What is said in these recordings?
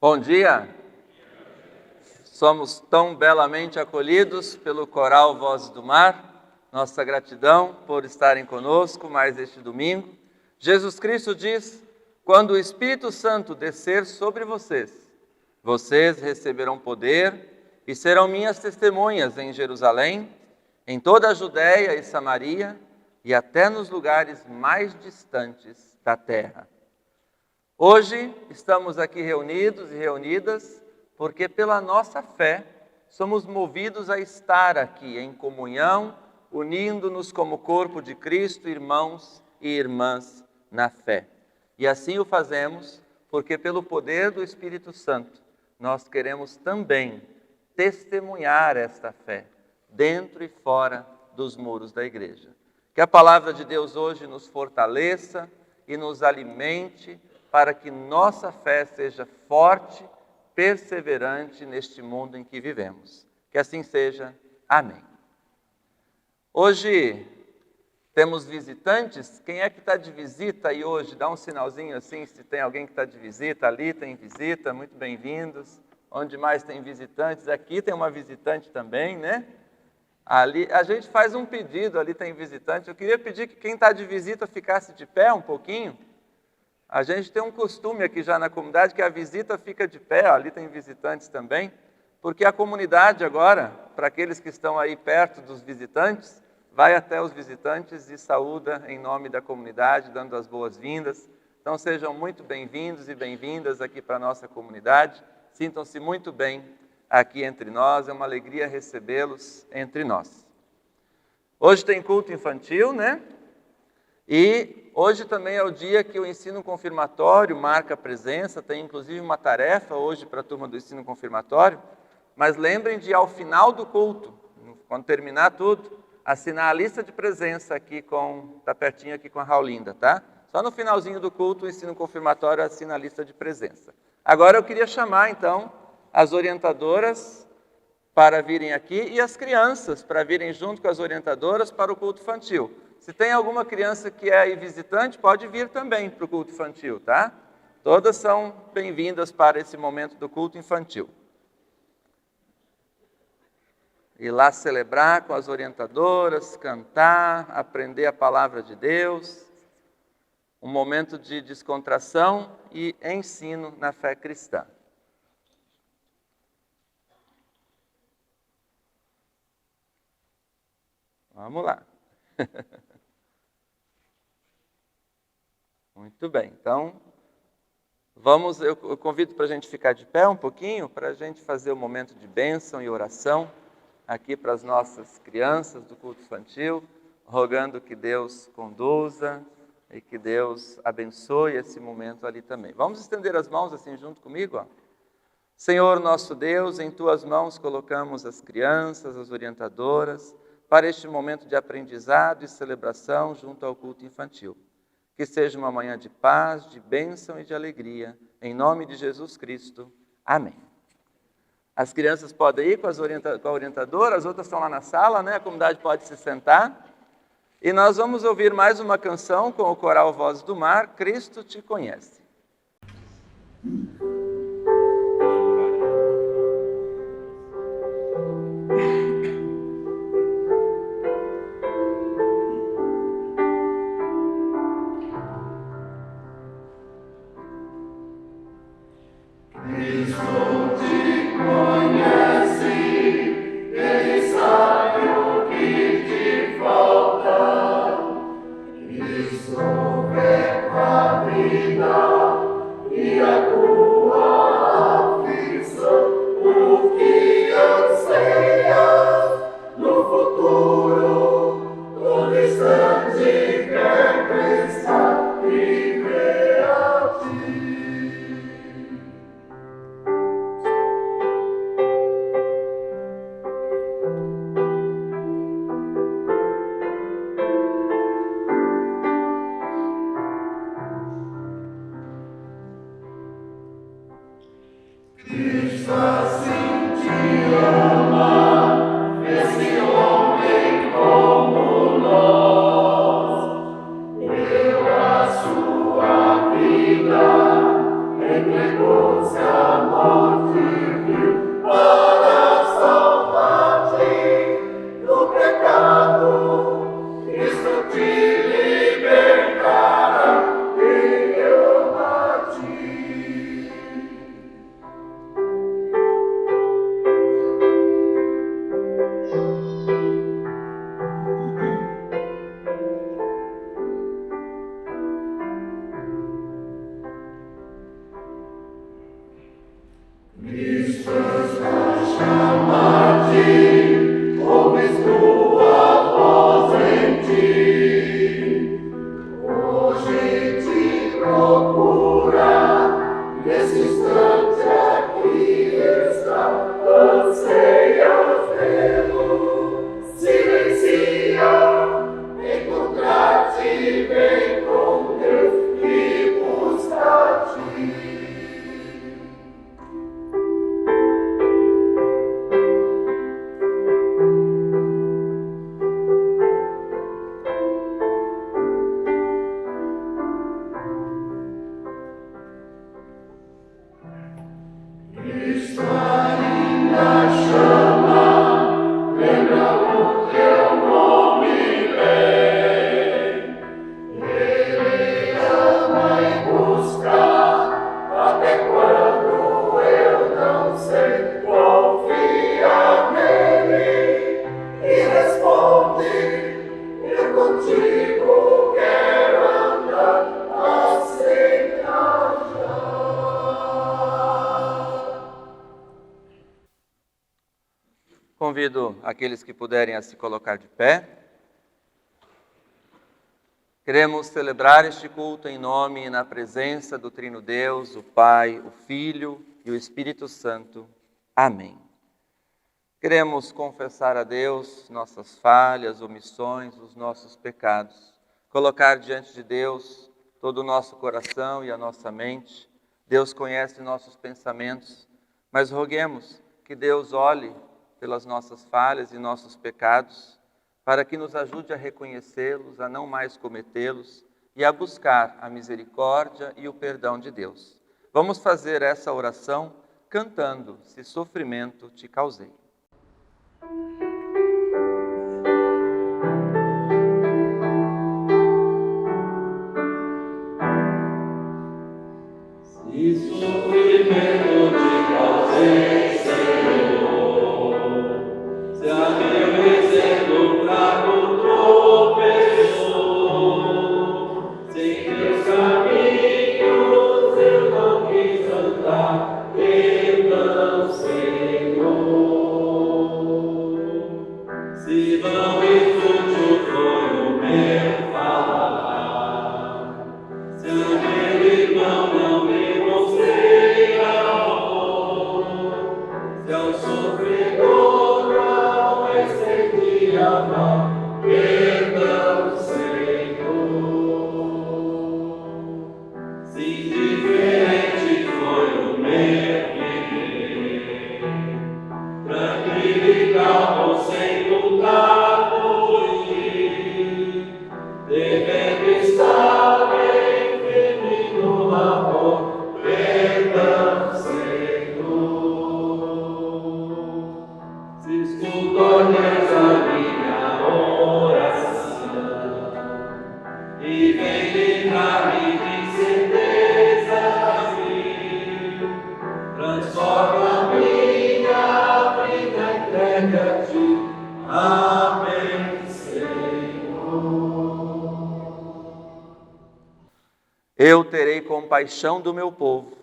Bom dia! Somos tão belamente acolhidos pelo coral Vozes do Mar. Nossa gratidão por estarem conosco mais este domingo. Jesus Cristo diz: quando o Espírito Santo descer sobre vocês, vocês receberão poder e serão minhas testemunhas em Jerusalém, em toda a Judéia e Samaria e até nos lugares mais distantes da terra. Hoje estamos aqui reunidos e reunidas porque pela nossa fé somos movidos a estar aqui em comunhão, unindo-nos como corpo de Cristo, irmãos e irmãs na fé. E assim o fazemos porque pelo poder do Espírito Santo nós queremos também testemunhar esta fé dentro e fora dos muros da igreja. Que a palavra de Deus hoje nos fortaleça e nos alimente para que nossa fé seja forte, perseverante neste mundo em que vivemos. Que assim seja. Amém. Hoje temos visitantes. Quem é que está de visita aí hoje? Dá um sinalzinho assim, se tem alguém que está de visita. Ali tem visita, muito bem-vindos. Onde mais tem visitantes? Aqui tem uma visitante também, né? Ali, a gente faz um pedido, ali tem visitante. Eu queria pedir que quem está de visita ficasse de pé um pouquinho. A gente tem um costume aqui já na comunidade que a visita fica de pé, ali tem visitantes também, porque a comunidade agora, para aqueles que estão aí perto dos visitantes, vai até os visitantes e saúda em nome da comunidade, dando as boas-vindas. Então sejam muito bem-vindos e bem-vindas aqui para a nossa comunidade, sintam-se muito bem aqui entre nós, é uma alegria recebê-los entre nós. Hoje tem culto infantil, né? E hoje também é o dia que o ensino confirmatório marca a presença, tem inclusive uma tarefa hoje para a turma do ensino confirmatório, mas lembrem de, ao final do culto, quando terminar tudo, assinar a lista de presença aqui está pertinho aqui com a Raulinda, tá? Só no finalzinho do culto o ensino confirmatório assina a lista de presença. Agora eu queria chamar então as orientadoras para virem aqui e as crianças para virem junto com as orientadoras para o culto infantil. Se tem alguma criança que é aí visitante, pode vir também para o culto infantil, tá? Todas são bem-vindas para esse momento do culto infantil. Ir lá celebrar com as orientadoras, cantar, aprender a palavra de Deus. Um momento de descontração e ensino na fé cristã. Vamos lá. Muito bem, então, eu convido para a gente ficar de pé um pouquinho, para a gente fazer o momento de bênção e oração aqui para as nossas crianças do culto infantil, rogando que Deus conduza e que Deus abençoe esse momento ali também. Vamos estender as mãos assim junto comigo? Ó. Senhor nosso Deus, em Tuas mãos colocamos as crianças, as orientadoras, para este momento de aprendizado e celebração junto ao culto infantil. Que seja uma manhã de paz, de bênção e de alegria, em nome de Jesus Cristo. Amém. As crianças podem ir com a orientadora, as outras estão lá na sala, né? A comunidade pode se sentar. E nós vamos ouvir mais uma canção com o coral Vozes do Mar, Cristo Te Conhece. Convido aqueles que puderem a se colocar de pé. Queremos celebrar este culto em nome e na presença do Trino Deus, o Pai, o Filho e o Espírito Santo. Amém. Queremos confessar a Deus nossas falhas, omissões, os nossos pecados. Colocar diante de Deus todo o nosso coração e a nossa mente. Deus conhece nossos pensamentos, mas roguemos que Deus olhe pelas nossas falhas e nossos pecados, para que nos ajude a reconhecê-los, a não mais cometê-los e a buscar a misericórdia e o perdão de Deus. Vamos fazer essa oração cantando Se Sofrimento Te Causei. Se sofrimento te causei, Senhor, se a meu exemplo fraco tropeçou, sem teus caminhos eu não quis andar, perdão, Senhor. Se não inútil foi o meu falar, se a meu irmão não me mostrei amor, se ao sofredor não estendi a mão, perdão, Senhor. Se indiferente foi o meu viver, tranquilo e calmo sem lutar por ti, devendo estar bem firme no amor, perdão, Senhor. Se escutas a minha oração e vem livrar-me de incertezas mil, transforma minha vida entregue a ti. Amém, Senhor. Eu terei compaixão do meu povo,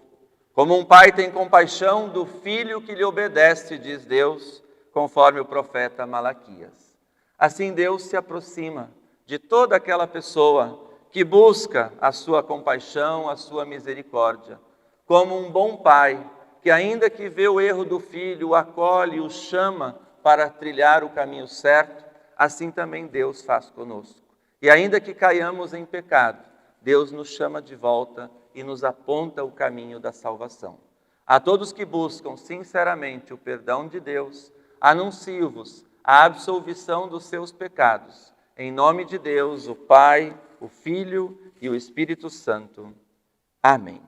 como um pai tem compaixão do filho que lhe obedece, diz Deus, conforme o profeta Malaquias. Assim Deus se aproxima de toda aquela pessoa que busca a sua compaixão, a sua misericórdia, como um bom pai que, ainda que vê o erro do filho, o acolhe, o chama para trilhar o caminho certo, assim também Deus faz conosco. E ainda que caiamos em pecado, Deus nos chama de volta e nos aponta o caminho da salvação. A todos que buscam sinceramente o perdão de Deus, anuncio-vos a absolvição dos seus pecados. Em nome de Deus, o Pai, o Filho e o Espírito Santo. Amém.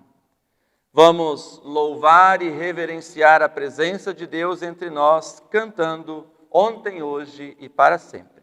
Vamos louvar e reverenciar a presença de Deus entre nós, cantando ontem, hoje e para sempre.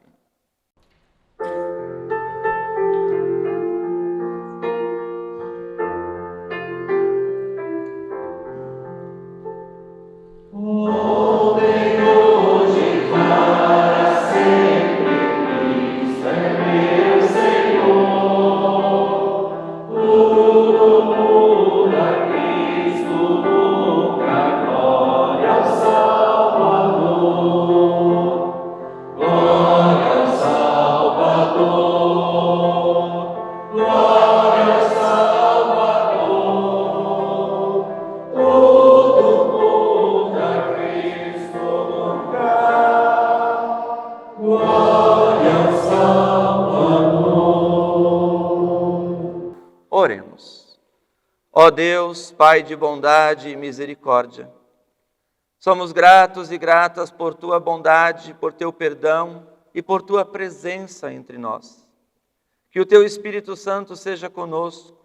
Oremos. Ó Deus, Pai de bondade e misericórdia, somos gratos e gratas por Tua bondade, por Teu perdão e por Tua presença entre nós. Que o Teu Espírito Santo seja conosco,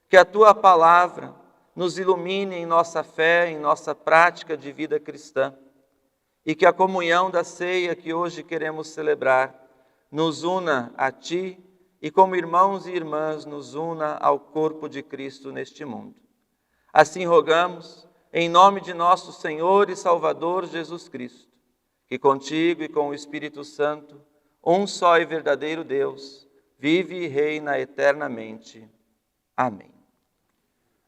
que a Tua palavra nos ilumine em nossa fé, em nossa prática de vida cristã, e que a comunhão da ceia que hoje queremos celebrar nos una a Ti e como irmãos e irmãs nos una ao corpo de Cristo neste mundo. Assim rogamos, em nome de nosso Senhor e Salvador Jesus Cristo, que contigo e com o Espírito Santo, um só e verdadeiro Deus, vive e reina eternamente. Amém.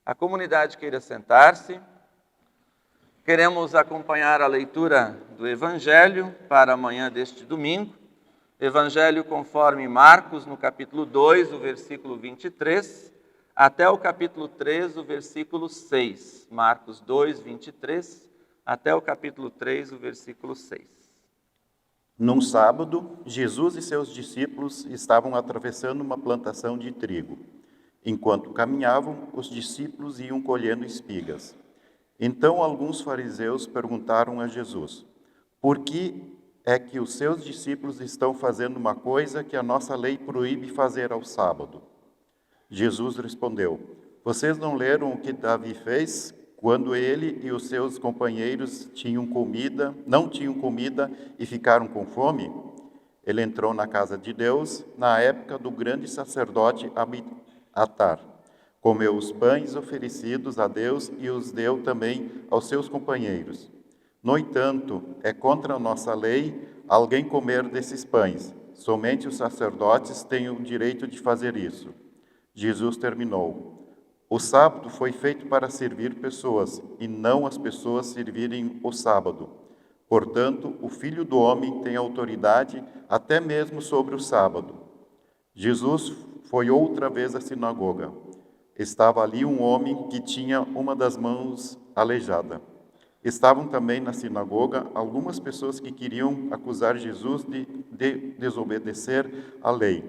A comunidade queira sentar-se. Queremos acompanhar a leitura do Evangelho para amanhã deste domingo. Evangelho conforme Marcos, no capítulo 2, o versículo 23, até o capítulo 3, o versículo 6. Marcos 2, 23, até o capítulo 3, o versículo 6. Num sábado, Jesus e seus discípulos estavam atravessando uma plantação de trigo. Enquanto caminhavam, os discípulos iam colhendo espigas. Então alguns fariseus perguntaram a Jesus: Por que é que os seus discípulos estão fazendo uma coisa que a nossa lei proíbe fazer ao sábado? Jesus respondeu: Vocês não leram o que Davi fez quando ele e os seus companheiros não tinham comida e ficaram com fome? Ele entrou na casa de Deus na época do grande sacerdote Abiatar. Comeu os pães oferecidos a Deus e os deu também aos seus companheiros. No entanto, é contra a nossa lei alguém comer desses pães. Somente os sacerdotes têm o direito de fazer isso. Jesus terminou: O sábado foi feito para servir pessoas, e não as pessoas servirem o sábado. Portanto, o Filho do Homem tem autoridade até mesmo sobre o sábado. Jesus foi outra vez à sinagoga. Estava ali um homem que tinha uma das mãos aleijada. Estavam também na sinagoga algumas pessoas que queriam acusar Jesus de desobedecer à lei.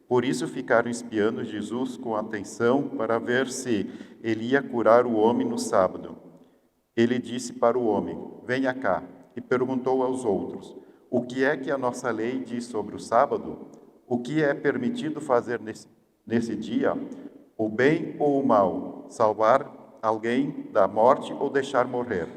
Por isso ficaram espiando Jesus com atenção para ver se ele ia curar o homem no sábado. Ele disse para o homem: Venha cá, e perguntou aos outros: O que é que a nossa lei diz sobre o sábado? O que é permitido fazer nesse dia? O bem ou o mal? Salvar alguém da morte ou deixar morrer?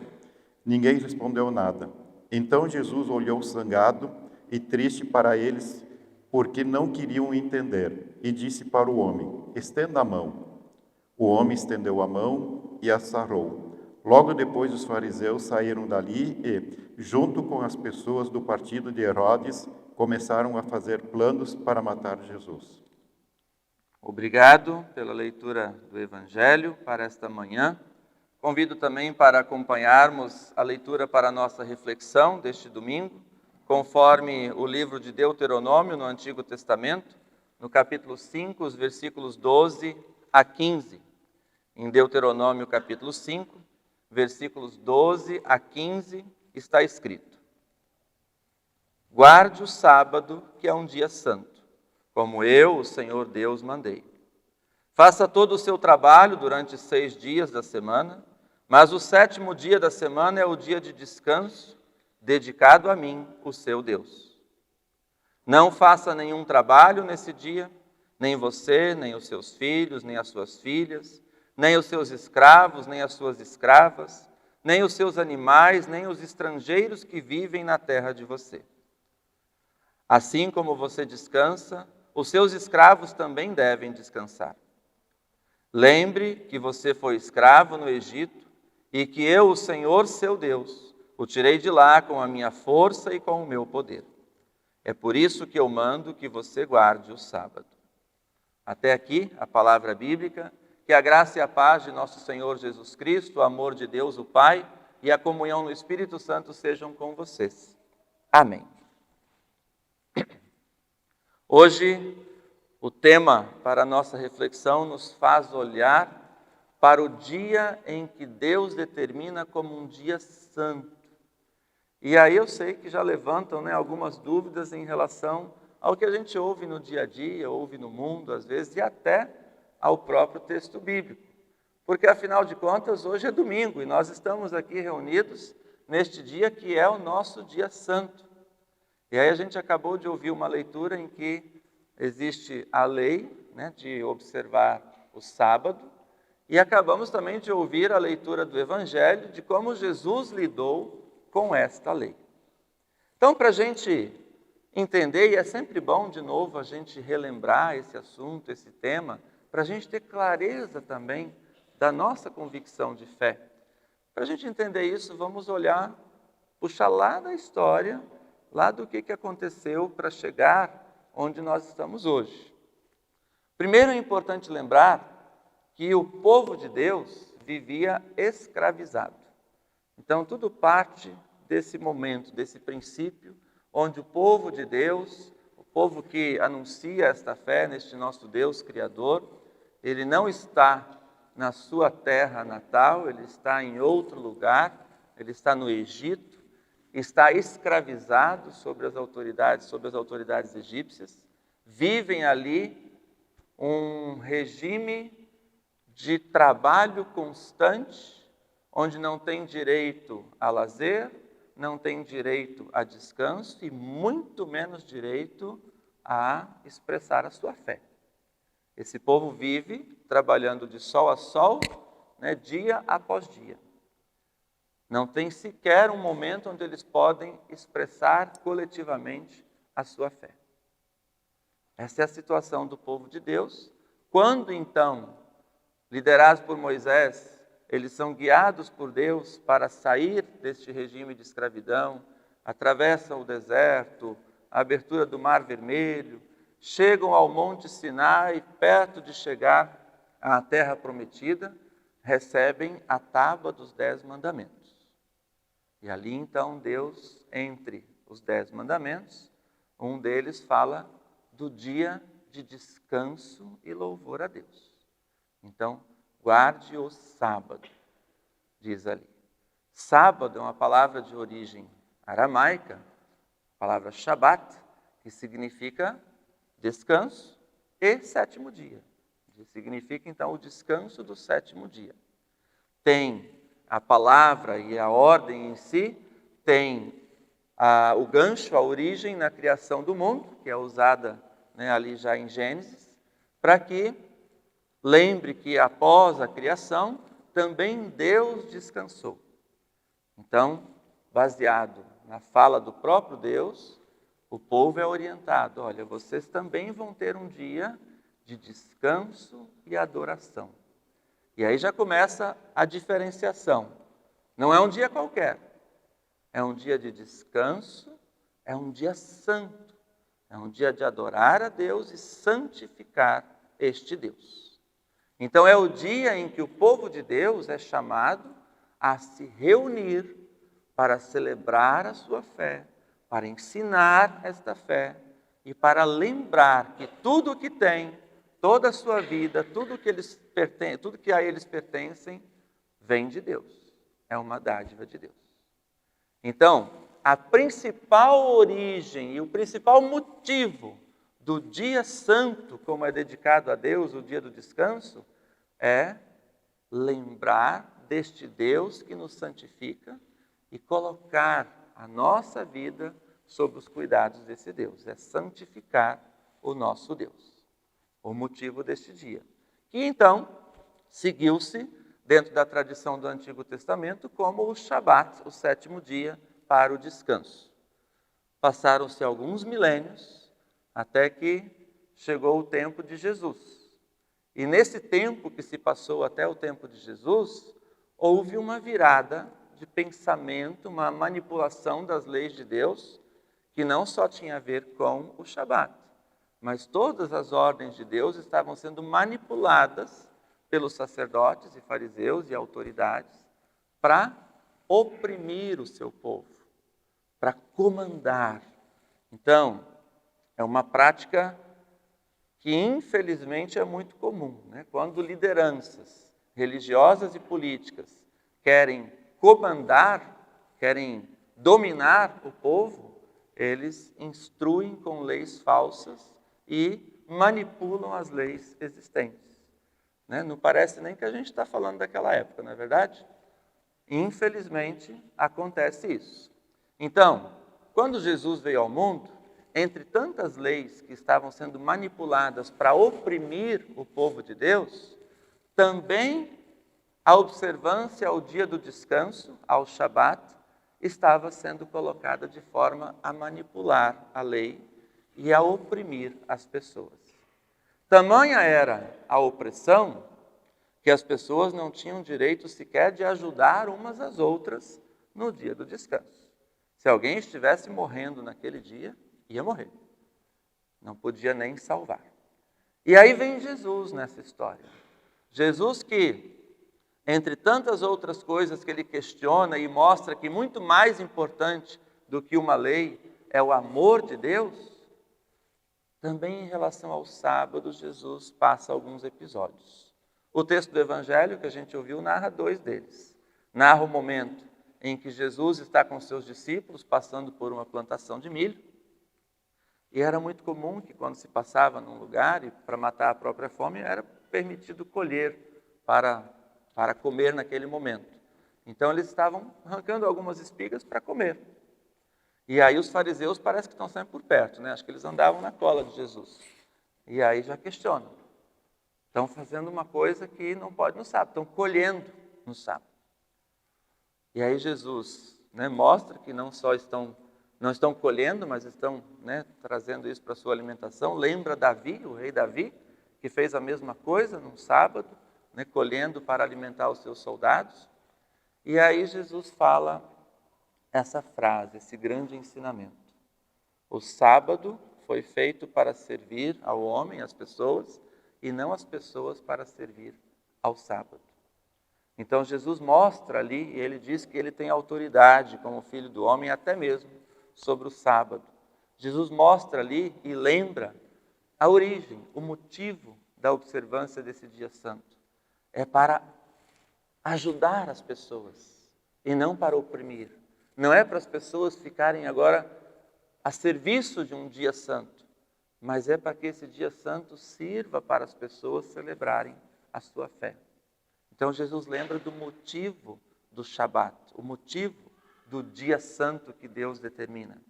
Ninguém respondeu nada. Então Jesus olhou zangado e triste para eles, porque não queriam entender, e disse para o homem: Estenda a mão. O homem estendeu a mão e a sarou. Logo depois os fariseus saíram dali e, junto com as pessoas do partido de Herodes, começaram a fazer planos para matar Jesus. Obrigado pela leitura do Evangelho para esta manhã. Convido também para acompanharmos a leitura para a nossa reflexão deste domingo, conforme o livro de Deuteronômio no Antigo Testamento, no capítulo 5, os versículos 12 a 15. Em Deuteronômio capítulo 5, versículos 12 a 15, está escrito: Guarde o sábado, que é um dia santo, como eu, o Senhor Deus, mandei. Faça todo o seu trabalho durante 6 dias da semana, mas o 7º dia da semana é o dia de descanso, dedicado a mim, o seu Deus. Não faça nenhum trabalho nesse dia, nem você, nem os seus filhos, nem as suas filhas, nem os seus escravos, nem as suas escravas, nem os seus animais, nem os estrangeiros que vivem na terra de você. Assim como você descansa, os seus escravos também devem descansar. Lembre que você foi escravo no Egito e que eu, o Senhor seu Deus, o tirei de lá com a minha força e com o meu poder. É por isso que eu mando que você guarde o sábado. Até aqui a palavra bíblica. Que a graça e a paz de nosso Senhor Jesus Cristo, o amor de Deus, o Pai, e a comunhão no Espírito Santo sejam com vocês. Amém. Hoje, o tema para a nossa reflexão nos faz olhar para o dia em que Deus determina como um dia santo. E aí eu sei que já levantam algumas dúvidas em relação ao que a gente ouve no dia a dia, ouve no mundo às vezes, e até ao próprio texto bíblico. Porque, afinal de contas, hoje é domingo e nós estamos aqui reunidos neste dia que é o nosso dia santo. E aí a gente acabou de ouvir uma leitura em que existe a lei de observar o sábado e acabamos também de ouvir a leitura do Evangelho de como Jesus lidou com esta lei. Então, para a gente entender, e é sempre bom de novo a gente relembrar esse assunto, esse tema, para a gente ter clareza também da nossa convicção de fé. Para a gente entender isso, vamos olhar, puxar lá da história, lá do que aconteceu para chegar onde nós estamos hoje. Primeiro é importante lembrar que o povo de Deus vivia escravizado. Então tudo parte desse momento, desse princípio, onde o povo de Deus, o povo que anuncia esta fé neste nosso Deus Criador, ele não está na sua terra natal, ele está em outro lugar, ele está no Egito, está escravizado sobre as autoridades egípcias, vivem ali um regime de trabalho constante, onde não tem direito a lazer, não tem direito a descanso e muito menos direito a expressar a sua fé. Esse povo vive trabalhando de sol a sol, né, dia após dia. Não tem sequer um momento onde eles podem expressar coletivamente a sua fé. Essa é a situação do povo de Deus. Quando então, liderados por Moisés, eles são guiados por Deus para sair deste regime de escravidão, atravessam o deserto, a abertura do Mar Vermelho, chegam ao Monte Sinai, perto de chegar à Terra Prometida, recebem a tábua dos 10 mandamentos. E ali então Deus, entre os 10 mandamentos, um deles fala do dia de descanso e louvor a Deus. Então, guarde o sábado, diz ali. Sábado é uma palavra de origem aramaica, a palavra Shabat, que significa descanso e 7º dia. Significa então o descanso do 7º dia. Tem a palavra e a ordem em si, tem o gancho, a origem na criação do mundo, que é usada, né, ali já em Gênesis, para que lembre que após a criação, também Deus descansou. Então, baseado na fala do próprio Deus, o povo é orientado, olha, vocês também vão ter um dia de descanso e adoração. E aí já começa a diferenciação. Não é um dia qualquer, é um dia de descanso, é um dia santo, é um dia de adorar a Deus e santificar este Deus. Então é o dia em que o povo de Deus é chamado a se reunir para celebrar a sua fé, para ensinar esta fé e para lembrar que tudo o que tem, toda a sua vida, tudo que a eles pertencem, vem de Deus. É uma dádiva de Deus. Então, a principal origem e o principal motivo do dia santo, como é dedicado a Deus, o dia do descanso, é lembrar deste Deus que nos santifica e colocar a nossa vida sob os cuidados desse Deus. É santificar o nosso Deus. O motivo deste dia. Que então seguiu-se, dentro da tradição do Antigo Testamento, como o Shabat, o 7º dia para o descanso. Passaram-se alguns milênios até que chegou o tempo de Jesus. E nesse tempo que se passou até o tempo de Jesus, houve uma virada de pensamento, uma manipulação das leis de Deus, que não só tinha a ver com o Shabat, mas todas as ordens de Deus estavam sendo manipuladas pelos sacerdotes e fariseus e autoridades para oprimir o seu povo, para comandar. Então, é uma prática que infelizmente é muito comum, né? Quando lideranças religiosas e políticas querem comandar, querem dominar o povo, eles instruem com leis falsas e manipulam as leis existentes. Né? Não parece nem que a gente está falando daquela época, não é verdade? Infelizmente, acontece isso. Então, quando Jesus veio ao mundo, entre tantas leis que estavam sendo manipuladas para oprimir o povo de Deus, também a observância ao dia do descanso, ao Shabat, estava sendo colocada de forma a manipular a lei e a oprimir as pessoas. Tamanha era a opressão que as pessoas não tinham direito sequer de ajudar umas às outras no dia do descanso. Se alguém estivesse morrendo naquele dia, ia morrer. Não podia nem salvar. E aí vem Jesus nessa história. Jesus que, entre tantas outras coisas que ele questiona e mostra que muito mais importante do que uma lei é o amor de Deus, também em relação ao sábado, Jesus passa alguns episódios. O texto do Evangelho que a gente ouviu narra 2 deles. Narra o momento em que Jesus está com seus discípulos passando por uma plantação de milho. E era muito comum que quando se passava num lugar e para matar a própria fome, era permitido colher para comer naquele momento. Então eles estavam arrancando algumas espigas para comer. E aí os fariseus parece que estão sempre por perto, né? Acho que eles andavam na cola de Jesus. E aí já questionam. Estão fazendo uma coisa que não pode no sábado, estão colhendo no sábado. E aí Jesus, né, mostra que não estão colhendo, mas estão, né, trazendo isso para a sua alimentação. Lembra Davi, o rei Davi, que fez a mesma coisa num sábado, né, colhendo para alimentar os seus soldados. E aí Jesus fala essa frase, esse grande ensinamento. O sábado foi feito para servir ao homem, às pessoas, e não as pessoas para servir ao sábado. Então Jesus mostra ali, e ele diz que ele tem autoridade como filho do homem, até mesmo sobre o sábado. Jesus mostra ali e lembra a origem, o motivo da observância desse dia santo. É para ajudar as pessoas e não para oprimir. Não é para as pessoas ficarem agora a serviço de um dia santo, mas é para que esse dia santo sirva para as pessoas celebrarem a sua fé. Então Jesus lembra do motivo do Shabat, o motivo do dia santo que Deus determina.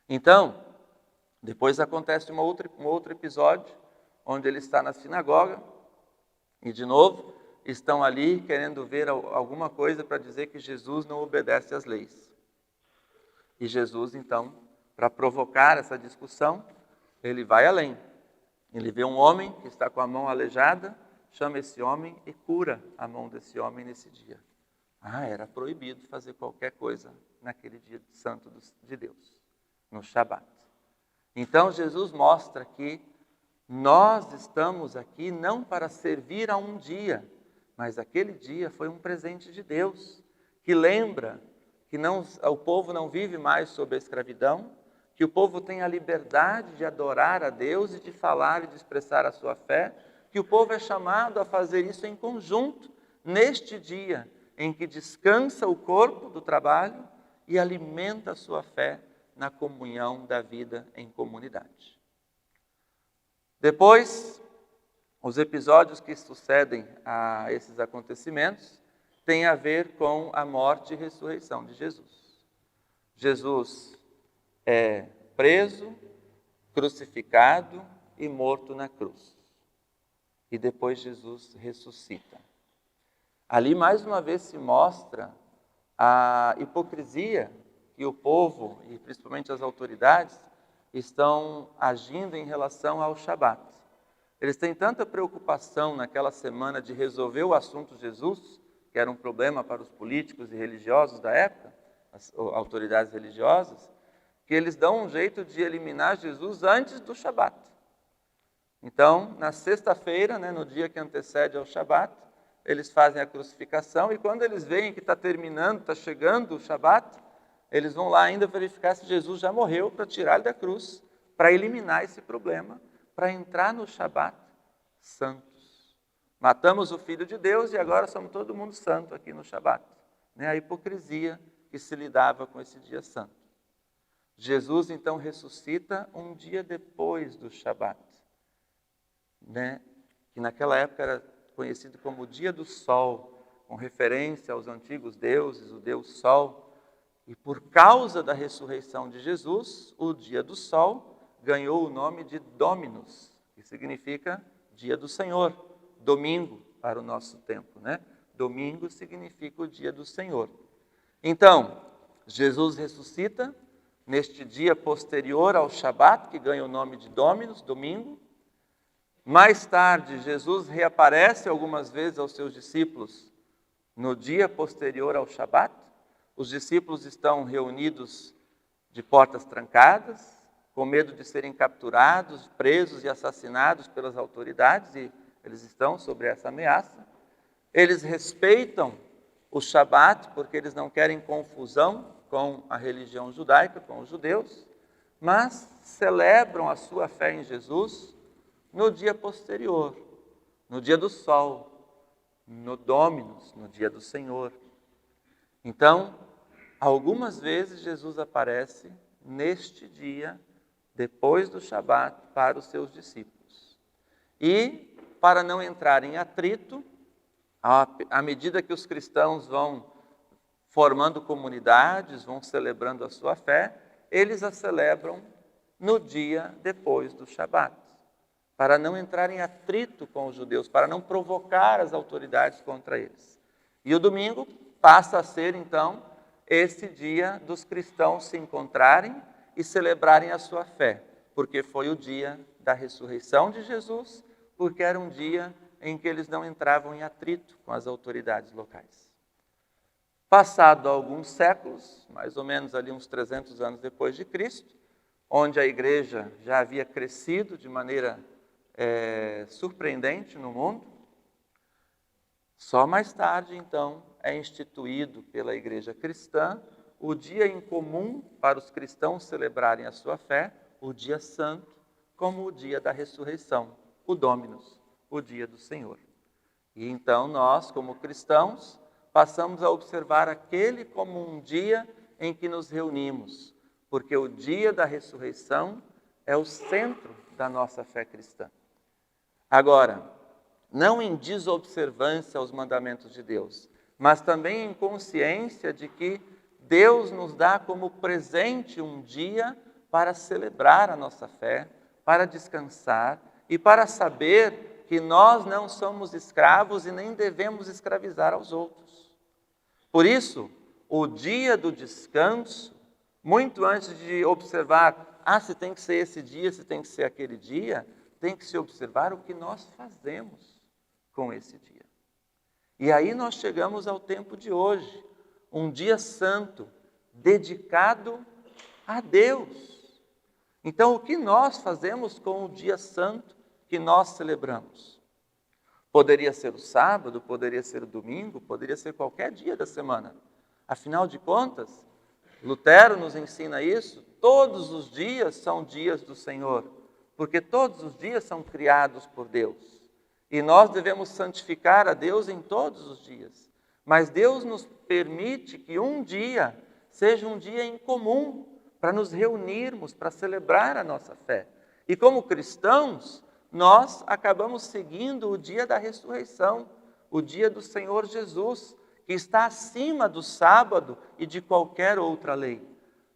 Então, depois acontece um outro episódio, onde ele está na sinagoga, e de novo, estão ali querendo ver alguma coisa para dizer que Jesus não obedece às leis. E Jesus, então, para provocar essa discussão, ele vai além. Ele vê um homem que está com a mão aleijada, chama esse homem e cura a mão desse homem nesse dia. Era proibido fazer qualquer coisa naquele dia santo de Deus, no Shabat. Então Jesus mostra que nós estamos aqui não para servir a um dia, mas aquele dia foi um presente de Deus, que lembra que o povo não vive mais sob a escravidão, que o povo tem a liberdade de adorar a Deus e de falar e de expressar a sua fé, que o povo é chamado a fazer isso em conjunto, neste dia em que descansa o corpo do trabalho e alimenta a sua fé na comunhão da vida em comunidade. Depois, os episódios que sucedem a esses acontecimentos têm a ver com a morte e ressurreição de Jesus. Jesus é preso, crucificado e morto na cruz. E depois Jesus ressuscita. Ali mais uma vez se mostra a hipocrisia que o povo, e principalmente as autoridades, estão agindo em relação ao Shabat. Eles têm tanta preocupação naquela semana de resolver o assunto Jesus, que era um problema para os políticos e religiosos da época, as autoridades religiosas, que eles dão um jeito de eliminar Jesus antes do Shabat. Então, na sexta-feira, né, no dia que antecede ao Shabat, eles fazem a crucificação e quando eles veem que está terminando, está chegando o Shabat, eles vão lá ainda verificar se Jesus já morreu para tirar ele da cruz, para eliminar esse problema, para entrar no Shabat santos. Matamos o Filho de Deus e agora somos todo mundo santo aqui no Shabat. A hipocrisia que se lidava com esse dia santo. Jesus então ressuscita um dia depois do Shabat, que naquela época era conhecido como o dia do sol, com referência aos antigos deuses, o Deus Sol. E por causa da ressurreição de Jesus, o dia do sol ganhou o nome de Dominus, que significa dia do Senhor, domingo para o nosso tempo, Domingo significa o dia do Senhor. Então, Jesus ressuscita neste dia posterior ao Shabat, que ganha o nome de Dominus, domingo. Mais tarde, Jesus reaparece algumas vezes aos seus discípulos no dia posterior ao Shabat. Os discípulos estão reunidos de portas trancadas, com medo de serem capturados, presos e assassinados pelas autoridades, e eles estão sobre essa ameaça. Eles respeitam o Shabat, porque eles não querem confusão com a religião judaica, com os judeus, mas celebram a sua fé em Jesus no dia posterior, no dia do sol, no Dominus, no dia do Senhor. Então, algumas vezes Jesus aparece neste dia, depois do Shabat, para os seus discípulos. E, para não entrar em atrito, à medida que os cristãos vão formando comunidades, vão celebrando a sua fé, eles a celebram no dia depois do Shabat, para não entrar em atrito com os judeus, para não provocar as autoridades contra eles. E o domingo passa a ser, então, esse dia dos cristãos se encontrarem e celebrarem a sua fé, porque foi o dia da ressurreição de Jesus, porque era um dia em que eles não entravam em atrito com as autoridades locais. Passado alguns séculos, mais ou menos ali uns 300 anos depois de Cristo, onde a igreja já havia crescido de maneira surpreendente no mundo, só mais tarde, então, é instituído pela igreja cristã o dia em comum para os cristãos celebrarem a sua fé, o dia santo, como o dia da ressurreição, o Dominus, o dia do Senhor. E então nós, como cristãos, passamos a observar aquele como um dia em que nos reunimos, porque o dia da ressurreição é o centro da nossa fé cristã. Agora, não em desobservância aos mandamentos de Deus, mas também em consciência de que Deus nos dá como presente um dia para celebrar a nossa fé, para descansar e para saber que nós não somos escravos e nem devemos escravizar aos outros. Por isso, o dia do descanso, muito antes de observar, se tem que ser esse dia, se tem que ser aquele dia, tem que se observar o que nós fazemos com esse dia. E aí nós chegamos ao tempo de hoje, um dia santo, dedicado a Deus. Então, o que nós fazemos com o dia santo que nós celebramos? Poderia ser o sábado, poderia ser o domingo, poderia ser qualquer dia da semana. Afinal de contas, Lutero nos ensina isso, todos os dias são dias do Senhor, porque todos os dias são criados por Deus. E nós devemos santificar a Deus em todos os dias. Mas Deus nos permite que um dia seja um dia em comum, para nos reunirmos, para celebrar a nossa fé. E como cristãos, nós acabamos seguindo o dia da ressurreição, o dia do Senhor Jesus, que está acima do sábado e de qualquer outra lei.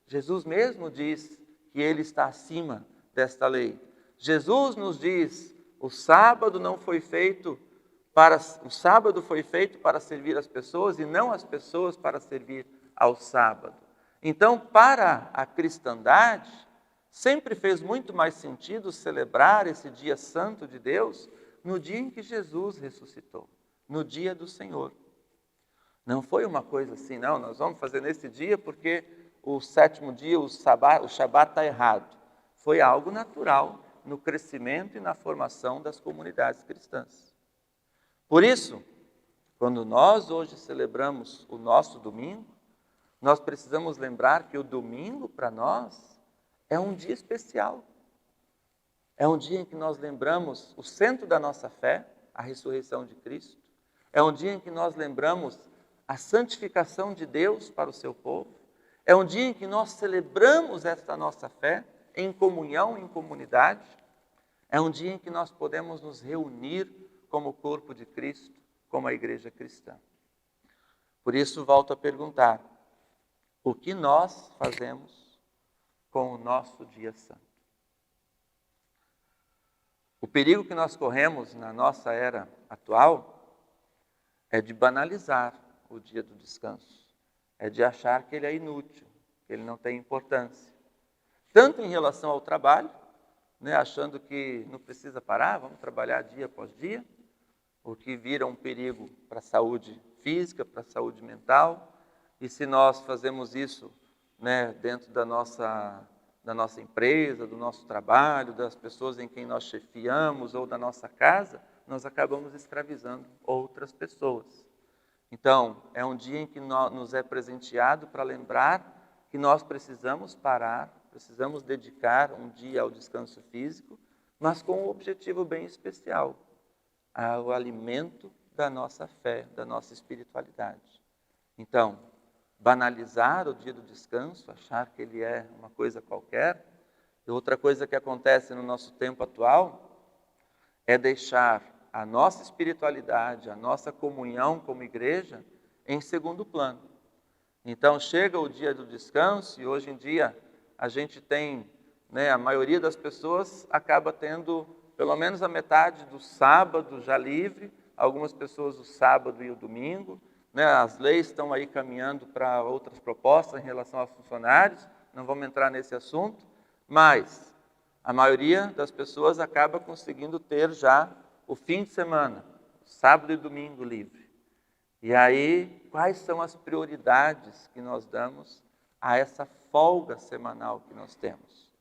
Jesus mesmo diz que Ele está acima desta lei. Jesus nos diz, o sábado foi feito para servir as pessoas e não as pessoas para servir ao sábado. Então, para a cristandade, sempre fez muito mais sentido celebrar esse dia santo de Deus no dia em que Jesus ressuscitou, no dia do Senhor. Não foi uma coisa assim, não, nós vamos fazer nesse dia porque o sétimo dia, o Shabat está errado. Foi algo natural no crescimento e na formação das comunidades cristãs. Por isso, quando nós hoje celebramos o nosso domingo, nós precisamos lembrar que o domingo para nós é um dia especial. É um dia em que nós lembramos o centro da nossa fé, a ressurreição de Cristo. É um dia em que nós lembramos a santificação de Deus para o seu povo. É um dia em que nós celebramos esta nossa fé em comunhão, em comunidade. É um dia em que nós podemos nos reunir como corpo de Cristo, como a igreja cristã. Por isso, volto a perguntar, o que nós fazemos com o nosso dia santo? O perigo que nós corremos na nossa era atual é de banalizar o dia do descanso, é de achar que ele é inútil, que ele não tem importância. Tanto em relação ao trabalho, achando que não precisa parar, vamos trabalhar dia após dia, o que vira um perigo para a saúde física, para a saúde mental. E se nós fazemos isso dentro da nossa empresa, do nosso trabalho, das pessoas em quem nós chefiamos ou da nossa casa, nós acabamos escravizando outras pessoas. Então, é um dia em que nos é presenteado para lembrar que nós precisamos parar, precisamos dedicar um dia ao descanso físico, mas com um objetivo bem especial, ao alimento da nossa fé, da nossa espiritualidade. Então, banalizar o dia do descanso, achar que ele é uma coisa qualquer. E outra coisa que acontece no nosso tempo atual é deixar a nossa espiritualidade, a nossa comunhão como igreja em segundo plano. Então chega o dia do descanso e hoje em dia a gente tem, a maioria das pessoas acaba tendo pelo menos a metade do sábado já livre, algumas pessoas o sábado e o domingo. As leis estão aí caminhando para outras propostas em relação aos funcionários, não vamos entrar nesse assunto, mas a maioria das pessoas acaba conseguindo ter já o fim de semana, sábado e domingo livre. E aí, quais são as prioridades que nós damos a essa folga semanal que nós temos?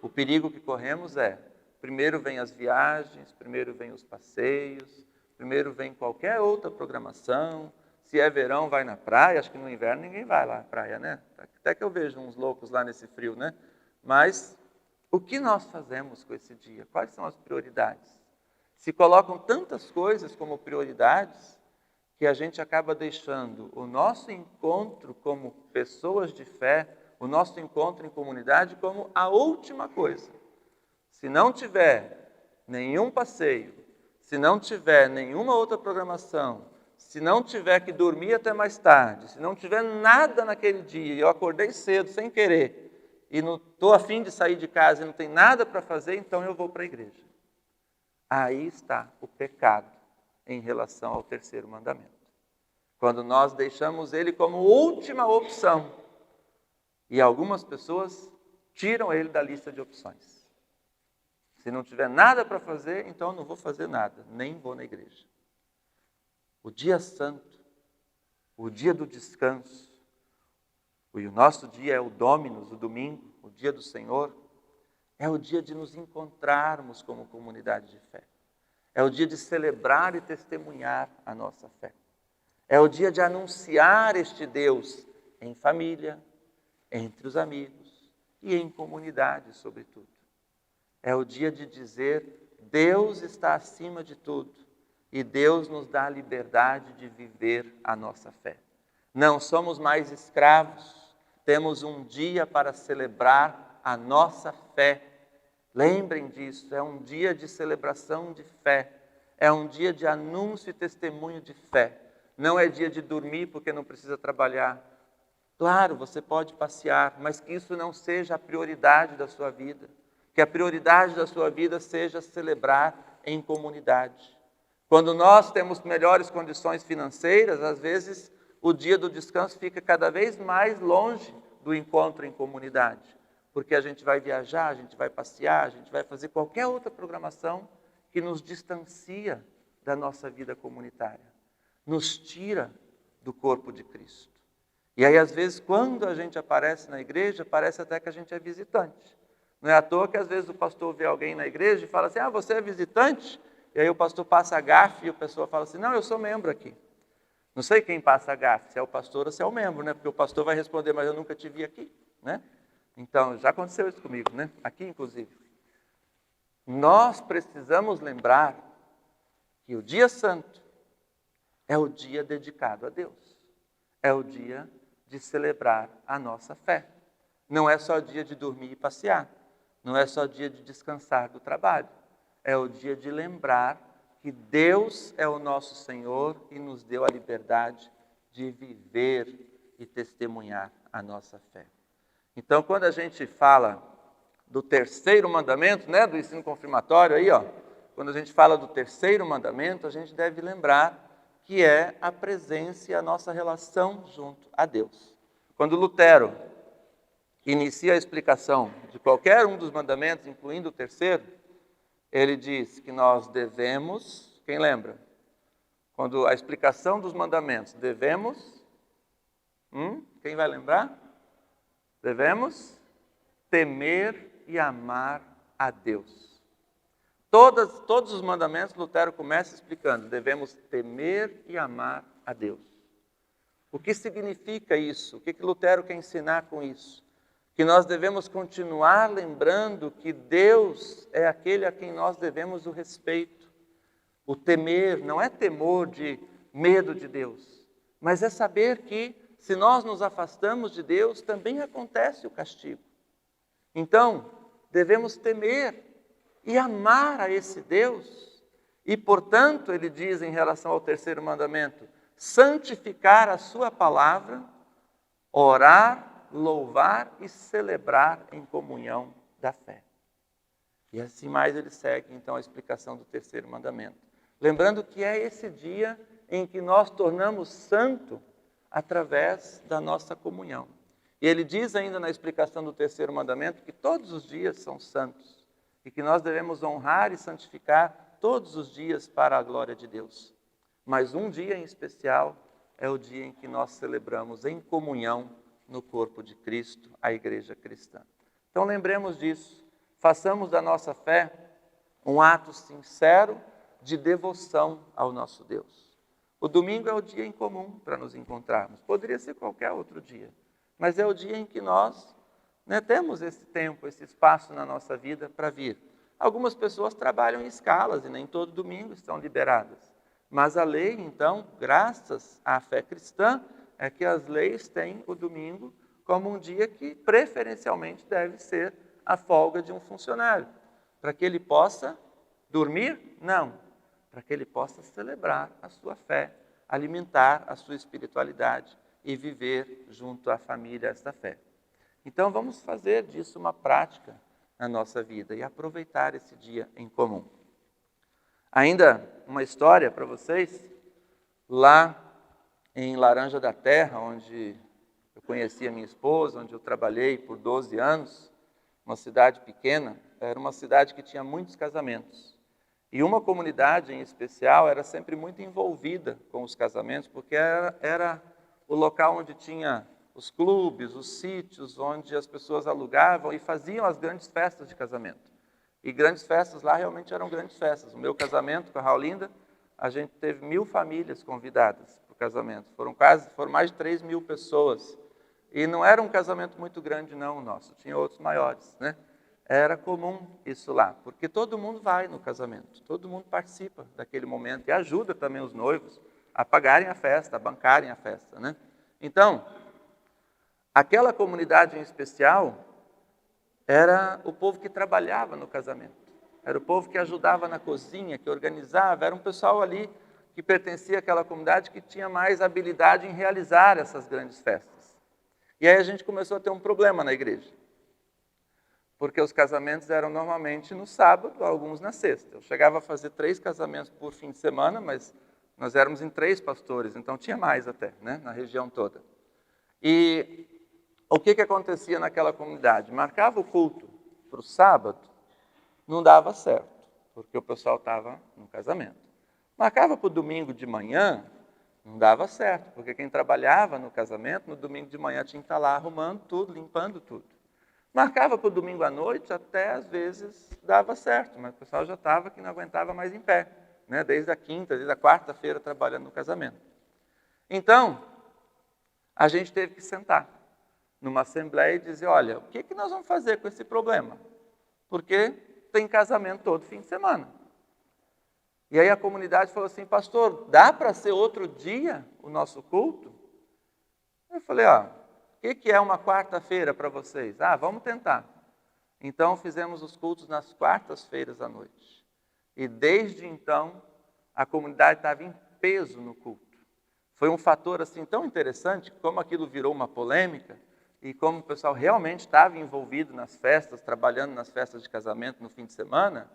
O perigo que corremos é, primeiro vem as viagens, primeiro vem os passeios, primeiro vem qualquer outra programação. Se é verão, vai na praia. Acho que no inverno ninguém vai lá na praia, né? Até que eu vejo uns loucos lá nesse frio, né? Mas o que nós fazemos com esse dia? Quais são as prioridades? Se colocam tantas coisas como prioridades que a gente acaba deixando o nosso encontro como pessoas de fé, o nosso encontro em comunidade como a última coisa. Se não tiver nenhum passeio, se não tiver nenhuma outra programação, se não tiver que dormir até mais tarde, se não tiver nada naquele dia, e eu acordei cedo sem querer, e não estou a fim de sair de casa e não tem nada para fazer, então eu vou para a igreja. Aí está o pecado em relação ao terceiro mandamento. Quando nós deixamos ele como última opção, e algumas pessoas tiram ele da lista de opções. Se não tiver nada para fazer, então eu não vou fazer nada, nem vou na igreja. O dia santo, o dia do descanso, e o nosso dia é o Dominus, o domingo, o dia do Senhor, é o dia de nos encontrarmos como comunidade de fé. É o dia de celebrar e testemunhar a nossa fé. É o dia de anunciar este Deus em família, entre os amigos e em comunidade, sobretudo. É o dia de dizer, Deus está acima de tudo e Deus nos dá a liberdade de viver a nossa fé. Não somos mais escravos, temos um dia para celebrar a nossa fé. Lembrem disso, é um dia de celebração de fé, é um dia de anúncio e testemunho de fé. Não é dia de dormir porque não precisa trabalhar. Claro, você pode passear, mas que isso não seja a prioridade da sua vida. Que a prioridade da sua vida seja celebrar em comunidade. Quando nós temos melhores condições financeiras, às vezes o dia do descanso fica cada vez mais longe do encontro em comunidade. Porque a gente vai viajar, a gente vai passear, a gente vai fazer qualquer outra programação que nos distancia da nossa vida comunitária. Nos tira do corpo de Cristo. E aí, às vezes, quando a gente aparece na igreja, parece até que a gente é visitante. Não é à toa que, às vezes, o pastor vê alguém na igreja e fala assim, você é visitante? E aí o pastor passa a gafe e a pessoa fala assim, não, eu sou membro aqui. Não sei quem passa a gafe, se é o pastor ou se é o membro, né? Porque o pastor vai responder, mas eu nunca te vi aqui, né? Então, já aconteceu isso comigo, né? Aqui, inclusive. Nós precisamos lembrar que o dia santo é o dia dedicado a Deus. É o dia de celebrar a nossa fé. Não é só dia de dormir e passear. Não é só dia de descansar do trabalho. É o dia de lembrar que Deus é o nosso Senhor e nos deu a liberdade de viver e testemunhar a nossa fé. Então, quando a gente fala do terceiro mandamento, do ensino confirmatório aí, quando a gente fala do terceiro mandamento, a gente deve lembrar que é a presença e a nossa relação junto a Deus. Quando Lutero inicia a explicação de qualquer um dos mandamentos, incluindo o terceiro, ele diz que nós devemos, quem lembra? Quando a explicação dos mandamentos, devemos, quem vai lembrar? Devemos temer e amar a Deus. Todos os mandamentos, Lutero começa explicando, devemos temer e amar a Deus. O que significa isso? O que Lutero quer ensinar com isso? Que nós devemos continuar lembrando que Deus é aquele a quem nós devemos o respeito. O temer não é temor de medo de Deus, mas é saber que se nós nos afastamos de Deus, também acontece o castigo. Então, devemos temer e amar a esse Deus. E, portanto, ele diz em relação ao terceiro mandamento, santificar a sua palavra orar, louvar e celebrar em comunhão da fé. E assim mais ele segue, então, a explicação do terceiro mandamento. Lembrando que é esse dia em que nós tornamos santo através da nossa comunhão. E ele diz ainda na explicação do terceiro mandamento que todos os dias são santos e que nós devemos honrar e santificar todos os dias para a glória de Deus. Mas um dia em especial é o dia em que nós celebramos em comunhão no corpo de Cristo, a igreja cristã. Então lembremos disso. Façamos da nossa fé um ato sincero de devoção ao nosso Deus. O domingo é o dia em comum para nos encontrarmos. Poderia ser qualquer outro dia, mas é o dia em que nós temos esse tempo, esse espaço na nossa vida para vir. Algumas pessoas trabalham em escalas e nem todo domingo estão liberadas. Mas a lei, então, graças à fé cristã, é que as leis têm o domingo como um dia que preferencialmente deve ser a folga de um funcionário, para que ele possa dormir? Não, para que ele possa celebrar a sua fé, alimentar a sua espiritualidade e viver junto à família esta fé. Então vamos fazer disso uma prática na nossa vida e aproveitar esse dia em comum. Ainda uma história para vocês, lá em Laranja da Terra, onde eu conheci a minha esposa, onde eu trabalhei por 12 anos, uma cidade pequena, era uma cidade que tinha muitos casamentos. E uma comunidade em especial era sempre muito envolvida com os casamentos, porque era o local onde tinha os clubes, os sítios, onde as pessoas alugavam e faziam as grandes festas de casamento. E grandes festas lá realmente eram grandes festas. O meu casamento com a Raulinda, a gente teve 1.000 famílias convidadas para o casamento. Foram mais de 3.000 pessoas. E não era um casamento muito grande, não, o nosso. Tinha outros maiores, né? Era comum isso lá, porque todo mundo vai no casamento. Todo mundo participa daquele momento e ajuda também os noivos a pagarem a festa, a bancarem a festa, né? Então, aquela comunidade em especial era o povo que trabalhava no casamento. Era o povo que ajudava na cozinha, que organizava. Era um pessoal ali que pertencia àquela comunidade que tinha mais habilidade em realizar essas grandes festas. E aí a gente começou a ter um problema na igreja. Porque os casamentos eram normalmente no sábado, alguns na sexta. Eu chegava a fazer 3 casamentos por fim de semana, mas nós éramos em 3 pastores, então tinha mais até, né, na região toda. E o que acontecia naquela comunidade? Marcava o culto para o sábado, não dava certo, porque o pessoal estava no casamento. Marcava para o domingo de manhã, não dava certo, porque quem trabalhava no casamento, no domingo de manhã tinha que estar lá arrumando tudo, limpando tudo. Marcava para o domingo à noite, até às vezes dava certo, mas o pessoal já estava que não aguentava mais em pé, né? Desde a quinta, desde a quarta-feira trabalhando no casamento. Então, a gente teve que sentar numa assembleia e dizer, olha, o que nós vamos fazer com esse problema? Porque tem casamento todo fim de semana. E aí a comunidade falou assim, pastor, dá para ser outro dia o nosso culto? Eu falei, o que é uma quarta-feira para vocês? Vamos tentar. Então fizemos os cultos nas quartas-feiras à noite. E desde então, a comunidade estava em peso no culto. Foi um fator assim tão interessante, como aquilo virou uma polêmica, e como o pessoal realmente estava envolvido nas festas, trabalhando nas festas de casamento no fim de semana,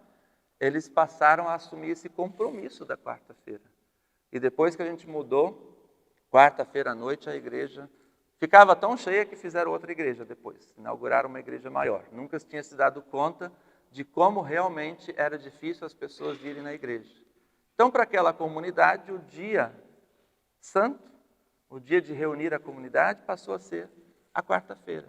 eles passaram a assumir esse compromisso da quarta-feira. E depois que a gente mudou, quarta-feira à noite, a igreja ficava tão cheia que fizeram outra igreja depois. Inauguraram uma igreja maior. Nunca se tinha se dado conta de como realmente era difícil as pessoas virem na igreja. Então, para aquela comunidade, o dia santo, o dia de reunir a comunidade, passou a ser a quarta-feira.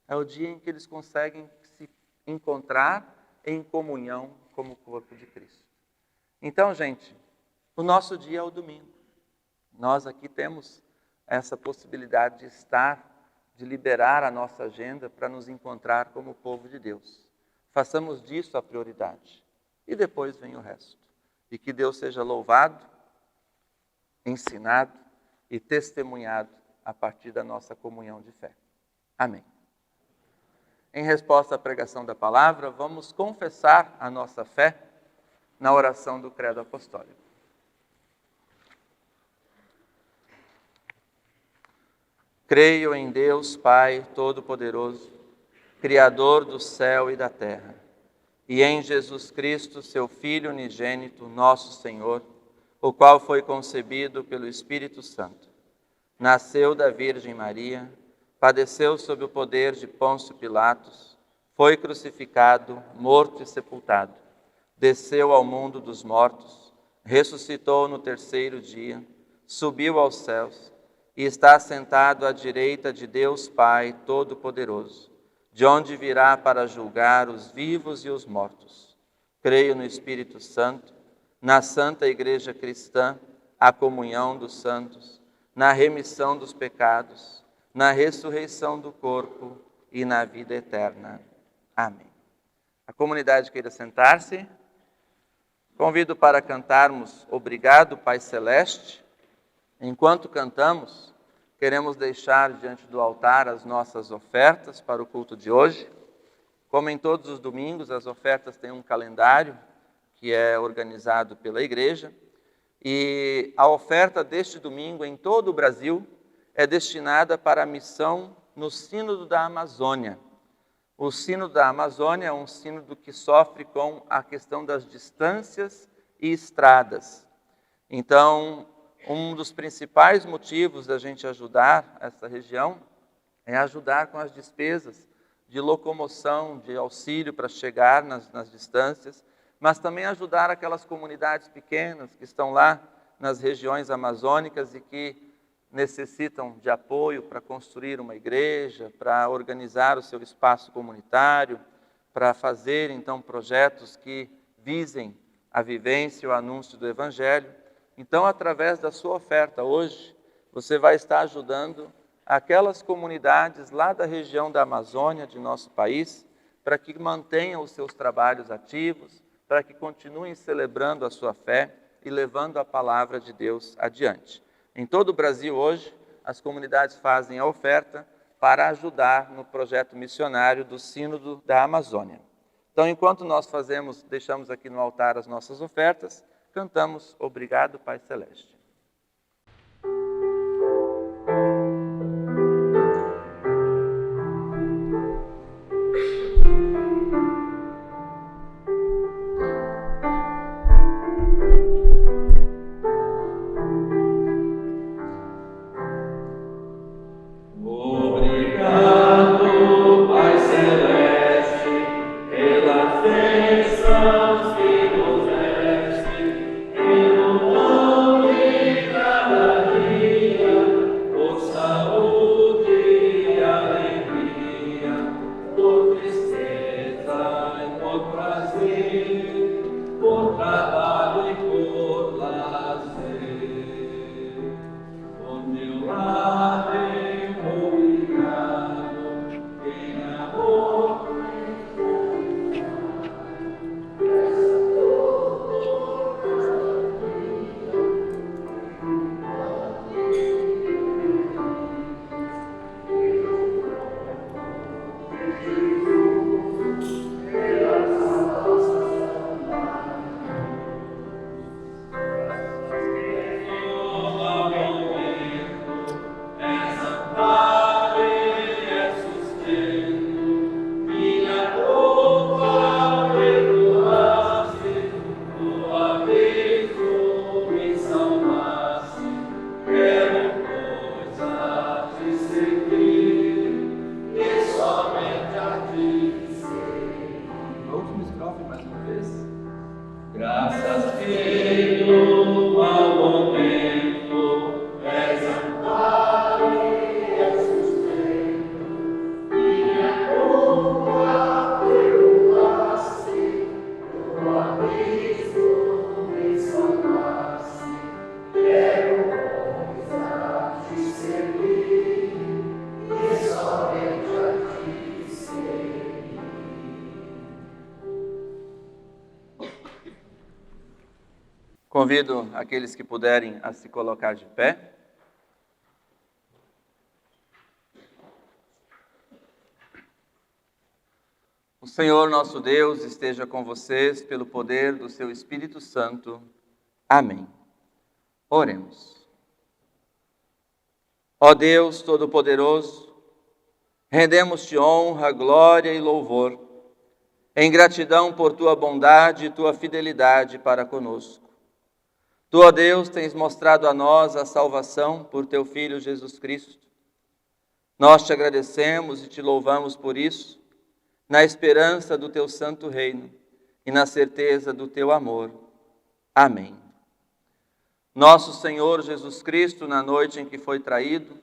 É o dia em que eles conseguem se encontrar em comunhão como o corpo de Cristo. Então, gente, o nosso dia é o domingo. Nós aqui temos essa possibilidade de estar, de liberar a nossa agenda para nos encontrar como povo de Deus. Façamos disso a prioridade. E depois vem o resto. E que Deus seja louvado, ensinado e testemunhado a partir da nossa comunhão de fé. Amém. Em resposta à pregação da palavra, vamos confessar a nossa fé na oração do Credo Apostólico. Creio em Deus Pai Todo-Poderoso, Criador do céu e da terra, e em Jesus Cristo, seu Filho unigênito, nosso Senhor, o qual foi concebido pelo Espírito Santo. Nasceu da Virgem Maria, padeceu sob o poder de Pôncio Pilatos, foi crucificado, morto e sepultado, desceu ao mundo dos mortos, ressuscitou no terceiro dia, subiu aos céus e está sentado à direita de Deus Pai Todo-Poderoso, de onde virá para julgar os vivos e os mortos. Creio no Espírito Santo, na Santa Igreja Cristã, a comunhão dos santos, na remissão dos pecados, na ressurreição do corpo e na vida eterna. Amém. A comunidade queira sentar-se. Convido para cantarmos Obrigado, Pai Celeste. Enquanto cantamos, queremos deixar diante do altar as nossas ofertas para o culto de hoje. Como em todos os domingos, as ofertas têm um calendário que é organizado pela igreja. E a oferta deste domingo em todo o Brasil é destinada para a missão no Sínodo da Amazônia. O Sínodo da Amazônia é um sínodo que sofre com a questão das distâncias e estradas. Então, um dos principais motivos da gente ajudar essa região é ajudar com as despesas de locomoção, de auxílio para chegar nas distâncias, mas também ajudar aquelas comunidades pequenas que estão lá nas regiões amazônicas e que necessitam de apoio para construir uma igreja, para organizar o seu espaço comunitário, para fazer, então, projetos que visem a vivência e o anúncio do Evangelho. Então, através da sua oferta hoje, você vai estar ajudando aquelas comunidades lá da região da Amazônia, de nosso país, para que mantenham os seus trabalhos ativos, para que continuem celebrando a sua fé e levando a palavra de Deus adiante. Em todo o Brasil hoje, as comunidades fazem a oferta para ajudar no projeto missionário do Sínodo da Amazônia. Então, enquanto nós deixamos aqui no altar as nossas ofertas, cantamos Obrigado, Pai Celeste. Obrigado, Pai Celeste, pelas bênçãos que nos deste, pelo pão de cada dia, por saúde e alegria, por tristeza e por prazer, por trabalho e por lazer. O meu lar graças tenho ao momento, és amparo e és sustento, minha culpa perdoaste, do abismo me salvaste, quero coisa te servir, e somente a ti servir. Convido aqueles que puderem a se colocar de pé. O Senhor nosso Deus esteja com vocês pelo poder do seu Espírito Santo. Amém. Oremos. Ó Deus Todo-Poderoso, rendemos-te honra, glória e louvor, em gratidão por tua bondade e tua fidelidade para conosco. Tu, ó Deus, tens mostrado a nós a salvação por teu Filho Jesus Cristo. Nós te agradecemos e te louvamos por isso, na esperança do teu santo reino e na certeza do teu amor. Amém. Nosso Senhor Jesus Cristo, na noite em que foi traído,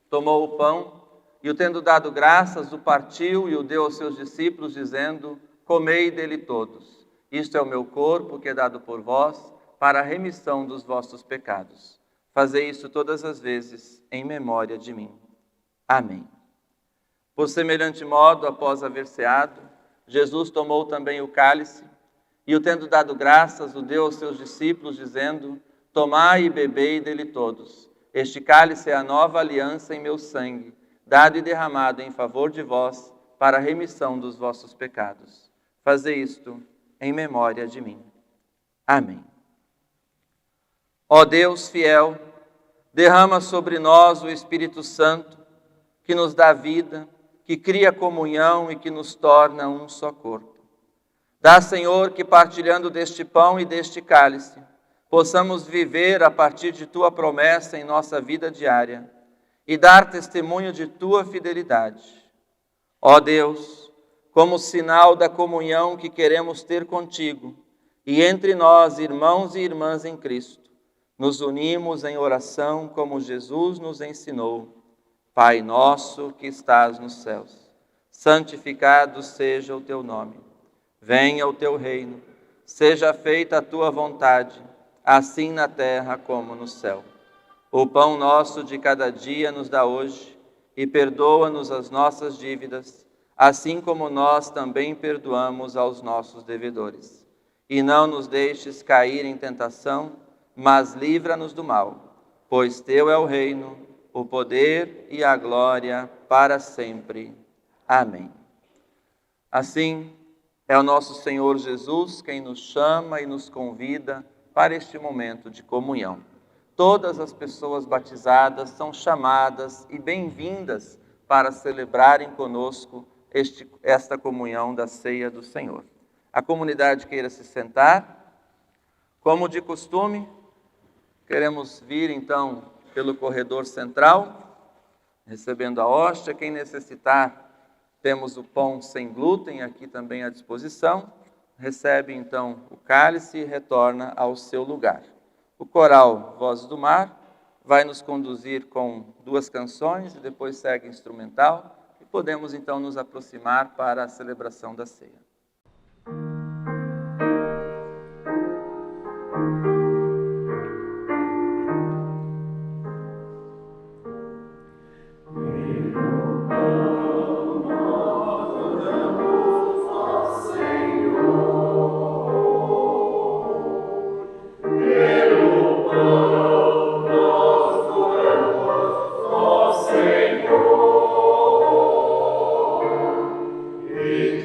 tomou o pão e, o tendo dado graças, o partiu e o deu aos seus discípulos, dizendo: comei dele todos. Isto é o meu corpo, que é dado por vós, para a remissão dos vossos pecados. Fazei isso todas as vezes, em memória de mim. Amém. Por semelhante modo, após haver ceado, Jesus tomou também o cálice e, o tendo dado graças, o deu aos seus discípulos, dizendo: tomai e bebei dele todos. Este cálice é a nova aliança em meu sangue, dado e derramado em favor de vós, para a remissão dos vossos pecados. Fazei isto em memória de mim. Amém. Ó Deus fiel, derrama sobre nós o Espírito Santo, que nos dá vida, que cria comunhão e que nos torna um só corpo. Dá, Senhor, que partilhando deste pão e deste cálice, possamos viver a partir de tua promessa em nossa vida diária e dar testemunho de tua fidelidade. Ó Deus, como sinal da comunhão que queremos ter contigo e entre nós, irmãos e irmãs em Cristo, nos unimos em oração como Jesus nos ensinou. Pai nosso que estás nos céus, santificado seja o teu nome. Venha o teu reino, seja feita a tua vontade, assim na terra como no céu. O pão nosso de cada dia nos dá hoje, e perdoa-nos as nossas dívidas, assim como nós também perdoamos aos nossos devedores. E não nos deixes cair em tentação, mas livra-nos do mal, pois teu é o reino, o poder e a glória para sempre. Amém. Assim, é o nosso Senhor Jesus quem nos chama e nos convida para este momento de comunhão. Todas as pessoas batizadas são chamadas e bem-vindas para celebrarem conosco esta comunhão da ceia do Senhor. A comunidade queira se sentar. Como de costume, queremos vir então pelo corredor central, recebendo a hóstia. Quem necessitar, temos o pão sem glúten aqui também à disposição. Recebe então o cálice e retorna ao seu lugar. O coral Vozes do Mar vai nos conduzir com 2 canções e depois segue instrumental. E podemos então nos aproximar para a celebração da ceia. It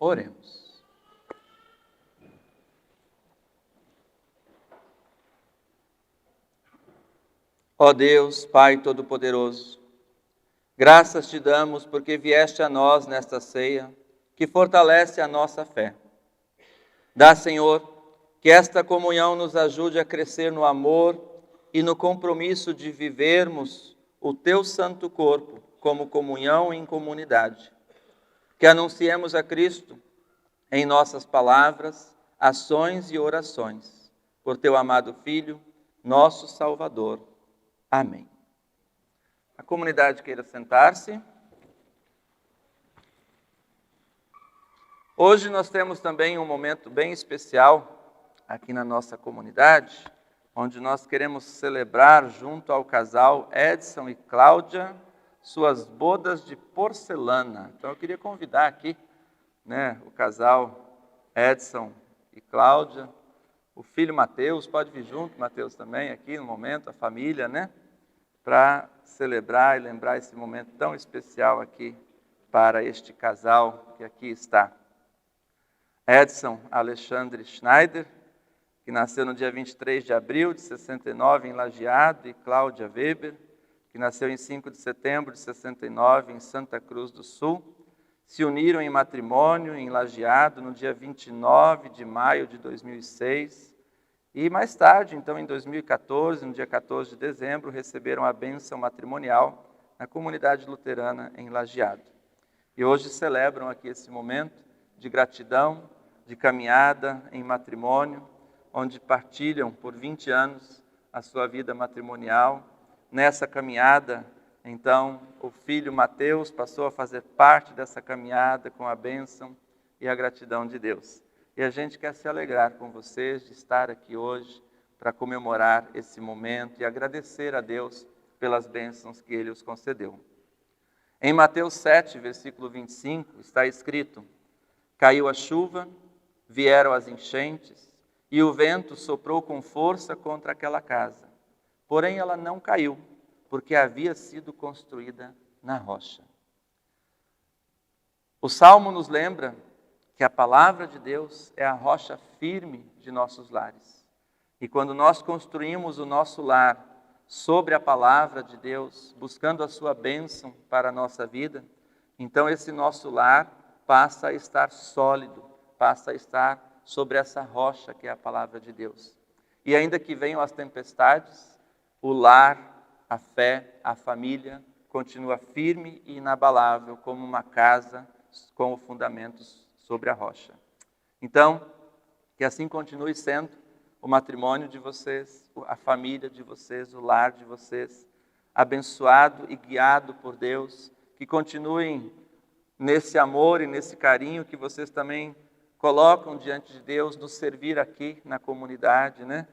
Oremos. Ó Deus, Pai Todo-Poderoso, graças te damos porque vieste a nós nesta ceia, que fortalece a nossa fé. Dá, Senhor, que esta comunhão nos ajude a crescer no amor e no compromisso de vivermos o teu santo corpo como comunhão em comunidade. Que anunciemos a Cristo em nossas palavras, ações e orações, por teu amado Filho, nosso Salvador. Amém. A comunidade queira sentar-se. Hoje nós temos também um momento bem especial aqui na nossa comunidade, onde nós queremos celebrar junto ao casal Edson e Cláudia suas bodas de porcelana. Então eu queria convidar aqui, o casal Edson e Cláudia, o filho Mateus, pode vir junto, Mateus também aqui no momento, a família, para celebrar e lembrar esse momento tão especial aqui para este casal que aqui está. Edson Alexandre Schneider, que nasceu no dia 23 de abril de 69 em Lajeado, e Cláudia Weber, que nasceu em 5 de setembro de 69 em Santa Cruz do Sul, se uniram em matrimônio em Lajeado no dia 29 de maio de 2006 e mais tarde, então em 2014, no dia 14 de dezembro, receberam a bênção matrimonial na comunidade luterana em Lajeado. E hoje celebram aqui esse momento de gratidão, de caminhada em matrimônio, onde partilham por 20 anos a sua vida matrimonial. Nessa caminhada, então, o filho Mateus passou a fazer parte dessa caminhada com a bênção e a gratidão de Deus. E a gente quer se alegrar com vocês de estar aqui hoje para comemorar esse momento e agradecer a Deus pelas bênçãos que Ele os concedeu. Em Mateus 7, versículo 25, está escrito: caiu a chuva, vieram as enchentes, e o vento soprou com força contra aquela casa. porém ela não caiu, porque havia sido construída na rocha. O Salmo nos lembra que a palavra de Deus é a rocha firme de nossos lares. E quando nós construímos o nosso lar sobre a palavra de Deus, buscando a sua bênção para a nossa vida, então esse nosso lar passa a estar sólido, passa a estar sobre essa rocha que é a palavra de Deus. E ainda que venham as tempestades, o lar, a fé, a família continua firme e inabalável como uma casa com os fundamentos sobre a rocha. Então, que assim continue sendo o matrimônio de vocês, a família de vocês, o lar de vocês, abençoado e guiado por Deus, que continuem nesse amor e nesse carinho que vocês também colocam diante de Deus, nos servir aqui na comunidade, né?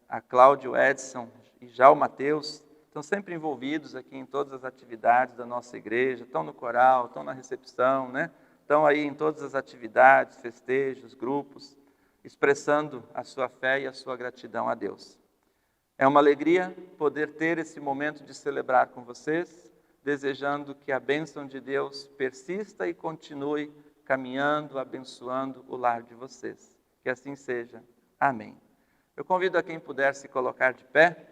A Cláudia, o Edson e já o Mateus estão sempre envolvidos aqui em todas as atividades da nossa igreja, estão no coral, estão na recepção, né? Estão aí em todas as atividades, festejos, grupos, expressando a sua fé e a sua gratidão a Deus. É uma alegria poder ter esse momento de celebrar com vocês, desejando que a bênção de Deus persista e continue caminhando, abençoando o lar de vocês. Que assim seja. Amém. Eu convido a quem puder se colocar de pé.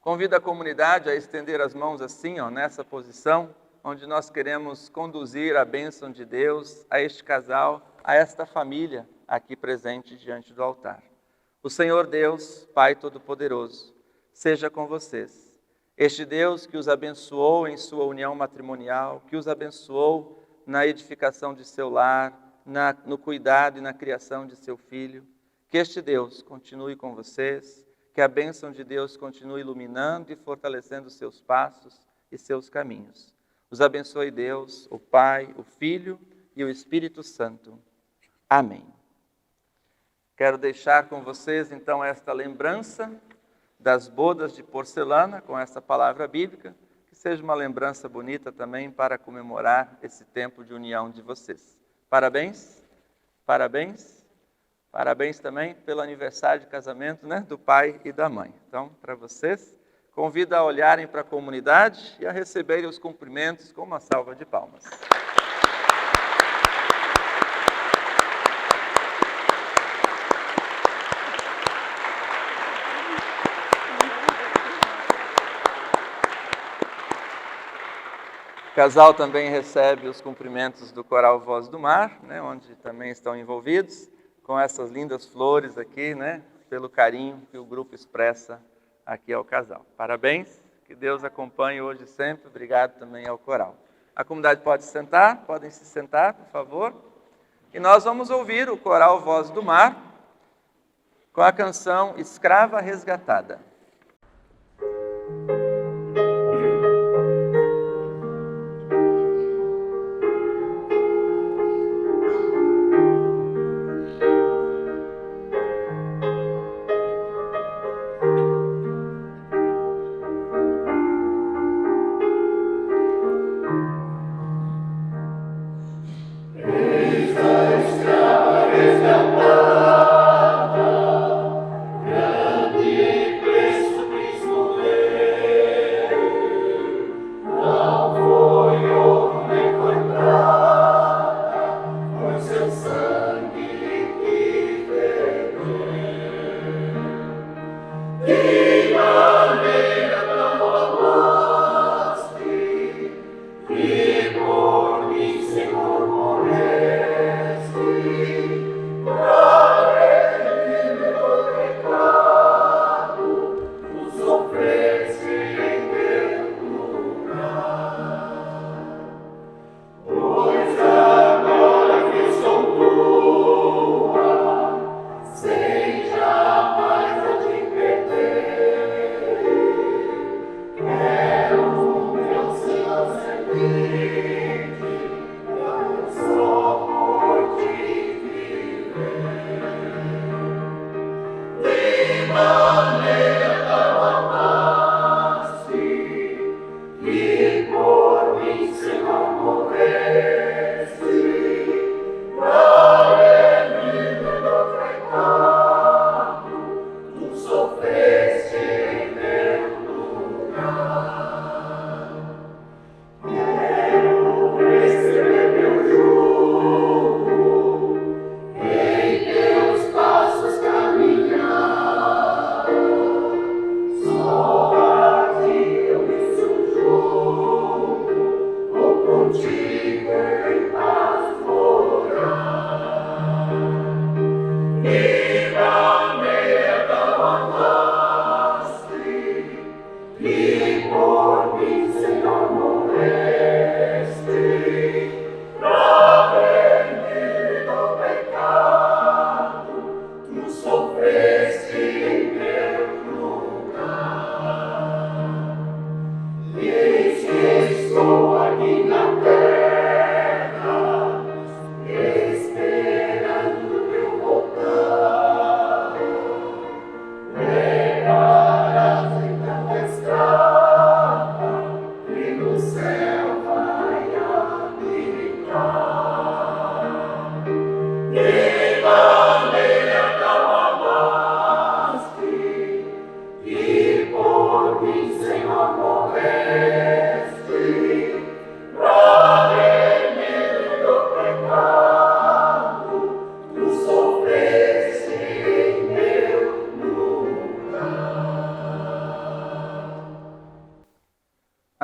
Convido a comunidade a estender as mãos assim, nessa posição, onde nós queremos conduzir a bênção de Deus a este casal, a esta família aqui presente diante do altar. O Senhor Deus, Pai Todo-Poderoso, seja com vocês. Este Deus que os abençoou em sua união matrimonial, que os abençoou na edificação de seu lar, no cuidado e na criação de seu filho, que este Deus continue com vocês, que a bênção de Deus continue iluminando e fortalecendo seus passos e seus caminhos. Os abençoe Deus, o Pai, o Filho e o Espírito Santo. Amém. Quero deixar com vocês, então, esta lembrança das bodas de porcelana, com essa palavra bíblica, que seja uma lembrança bonita também para comemorar esse tempo de união de vocês. Parabéns, parabéns, parabéns também pelo aniversário de casamento, né, do pai e da mãe. Então, para vocês, convido a olharem para a comunidade e a receberem os cumprimentos com uma salva de palmas. O casal também recebe os cumprimentos do Coral Voz do Mar, né, onde também estão envolvidos, com essas lindas flores aqui, né, pelo carinho que o grupo expressa aqui ao casal. Parabéns, que Deus acompanhe hoje e sempre. Obrigado também ao coral. A comunidade pode se sentar, podem se sentar, por favor. E nós vamos ouvir o Coral Voz do Mar com a canção Escrava Resgatada.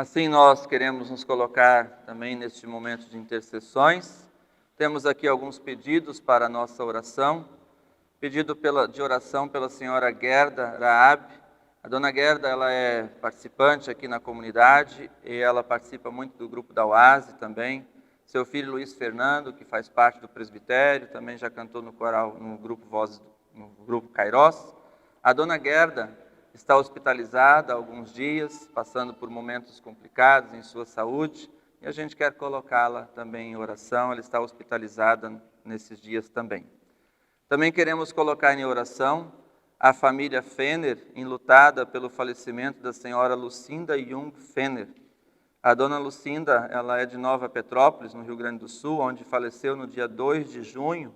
Assim nós queremos nos colocar também neste momento de intercessões. Temos aqui alguns pedidos para a nossa oração. Pedido de oração pela senhora Gerda Raab. A dona Gerda, ela é participante aqui na comunidade e ela participa muito do grupo da UASE também. Seu filho Luiz Fernando, que faz parte do presbitério, também já cantou no coral, no grupo Vozes, no grupo Kairos. A dona Gerda está hospitalizada há alguns dias, passando por momentos complicados em sua saúde, e a gente quer colocá-la também em oração. Ela está hospitalizada nesses dias também. Também queremos colocar em oração a família Fenner, enlutada pelo falecimento da senhora Lucinda Jung Fenner. A dona Lucinda, ela é de Nova Petrópolis, no Rio Grande do Sul, onde faleceu no dia 2 de junho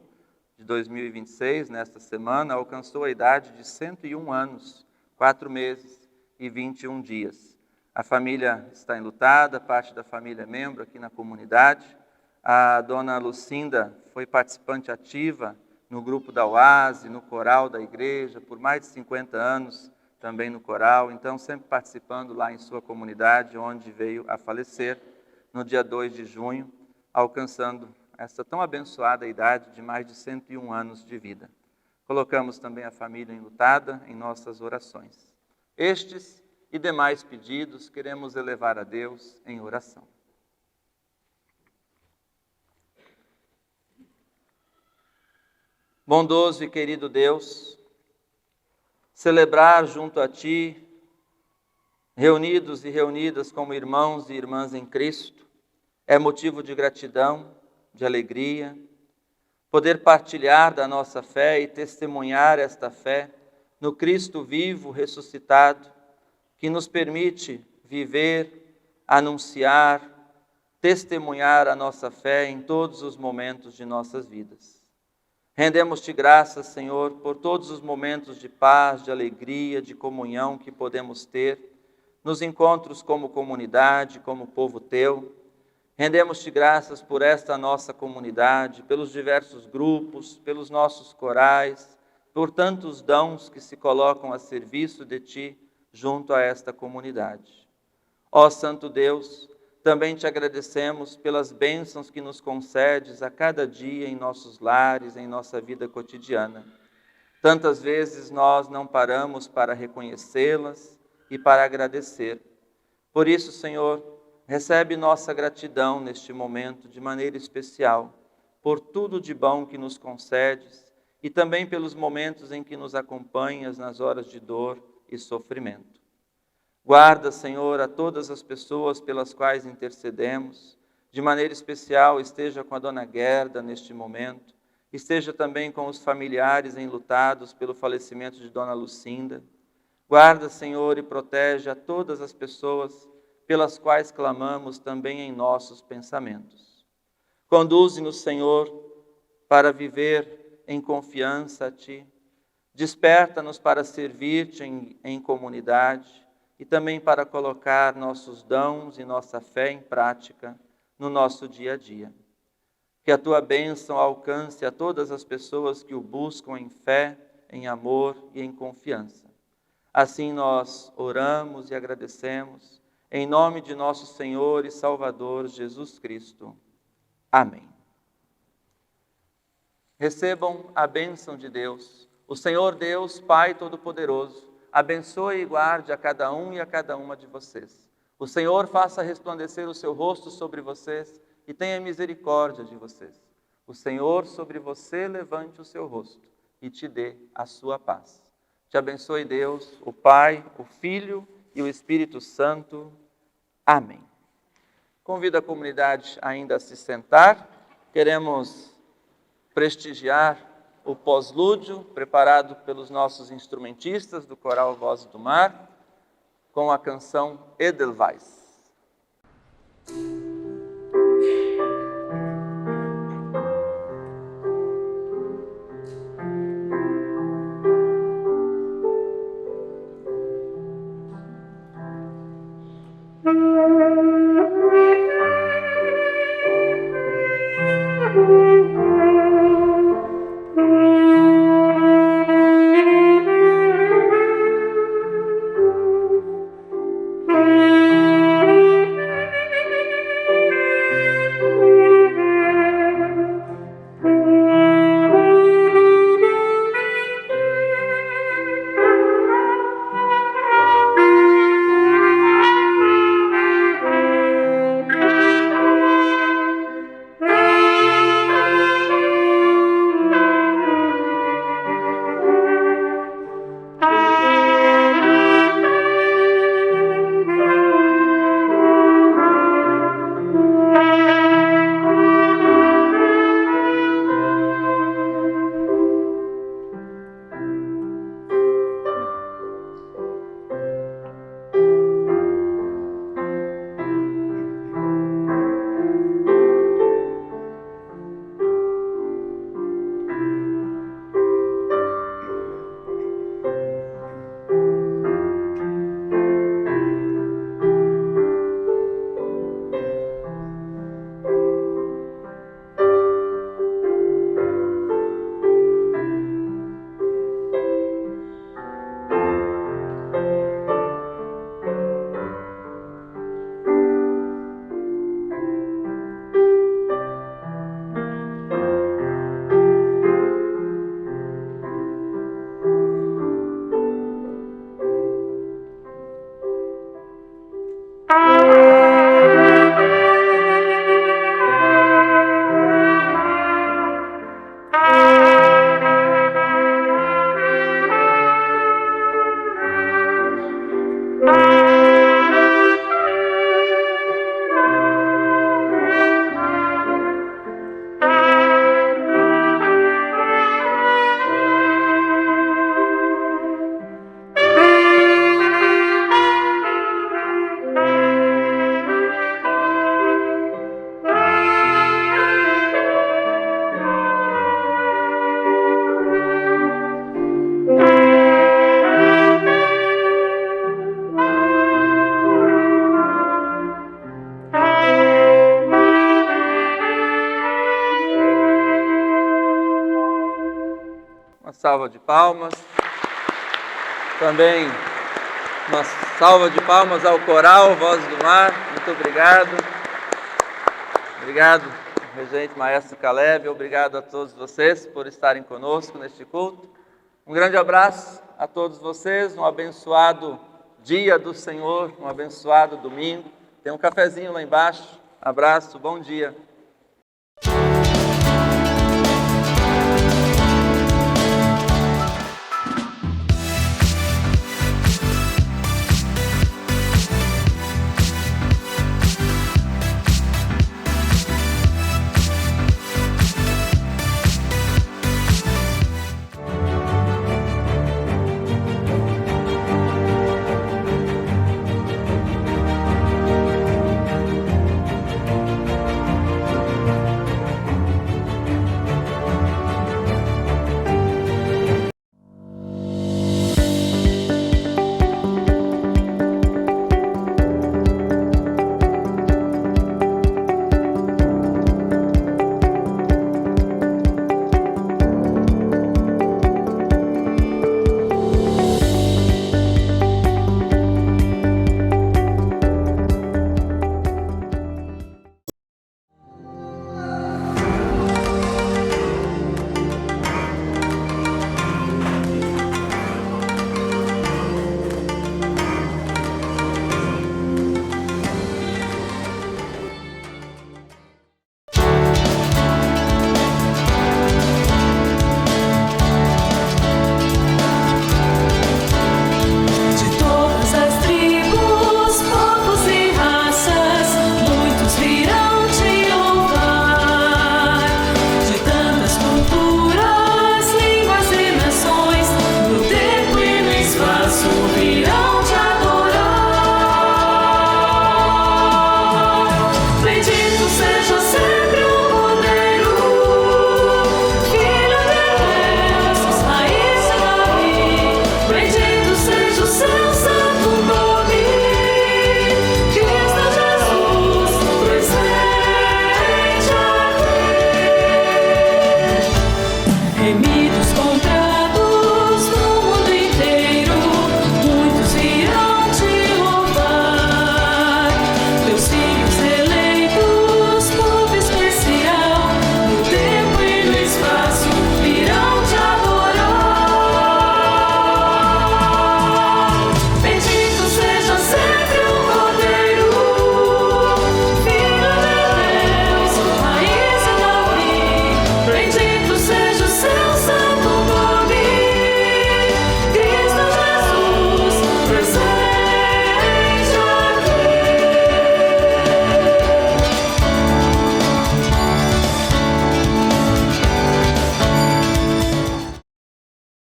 de 2026, nesta semana. Alcançou a idade de 101 anos, 4 meses e 21 dias. A família está enlutada, parte da família é membro aqui na comunidade. A dona Lucinda foi participante ativa no grupo da UASE, no coral da igreja, por mais de 50 anos também no coral, então sempre participando lá em sua comunidade, onde veio a falecer no dia 2 de junho, alcançando essa tão abençoada idade de mais de 101 anos de vida. Colocamos também a família enlutada em nossas orações. Estes e demais pedidos queremos elevar a Deus em oração. Bondoso e querido Deus, celebrar junto a Ti, reunidos e reunidas como irmãos e irmãs em Cristo, é motivo de gratidão, de alegria. Poder partilhar da nossa fé e testemunhar esta fé no Cristo vivo, ressuscitado, que nos permite viver, anunciar, testemunhar a nossa fé em todos os momentos de nossas vidas. Rendemos-te graças, Senhor, por todos os momentos de paz, de alegria, de comunhão que podemos ter nos encontros como comunidade, como povo Teu. Rendemos-te graças por esta nossa comunidade, pelos diversos grupos, pelos nossos corais, por tantos dons que se colocam a serviço de Ti junto a esta comunidade. Ó Santo Deus, também te agradecemos pelas bênçãos que nos concedes a cada dia em nossos lares, em nossa vida cotidiana. Tantas vezes nós não paramos para reconhecê-las e para agradecer. Por isso, Senhor, recebe nossa gratidão neste momento de maneira especial, por tudo de bom que nos concedes e também pelos momentos em que nos acompanhas nas horas de dor e sofrimento. Guarda, Senhor, a todas as pessoas pelas quais intercedemos, de maneira especial esteja com a dona Gerda neste momento, esteja também com os familiares enlutados pelo falecimento de dona Lucinda. Guarda, Senhor, e protege a todas as pessoas pelas quais clamamos também em nossos pensamentos. Conduze-nos, Senhor, para viver em confiança a Ti. Desperta-nos para servir-te em comunidade e também para colocar nossos dons e nossa fé em prática no nosso dia a dia. Que a Tua bênção alcance a todas as pessoas que o buscam em fé, em amor e em confiança. Assim nós oramos e agradecemos, em nome de nosso Senhor e Salvador Jesus Cristo. Amém. Recebam a bênção de Deus. O Senhor Deus, Pai Todo-Poderoso, abençoe e guarde a cada um e a cada uma de vocês. O Senhor faça resplandecer o seu rosto sobre vocês e tenha misericórdia de vocês. O Senhor sobre você levante o seu rosto e te dê a sua paz. Te abençoe Deus, o Pai, o Filho e o Espírito Santo. Amém. Convido a comunidade ainda a se sentar. Queremos prestigiar o pós-lúdio, preparado pelos nossos instrumentistas do coral Vozes do Mar, com a canção Edelweiss. salva de palmas. Também uma salva de palmas ao coral Voz do Mar. Muito obrigado. Obrigado, regente maestro Caleb. Obrigado a todos vocês por estarem conosco neste culto. Um grande abraço a todos vocês. Um abençoado dia do Senhor. Um abençoado domingo. Tem um cafezinho lá embaixo. Abraço, bom dia.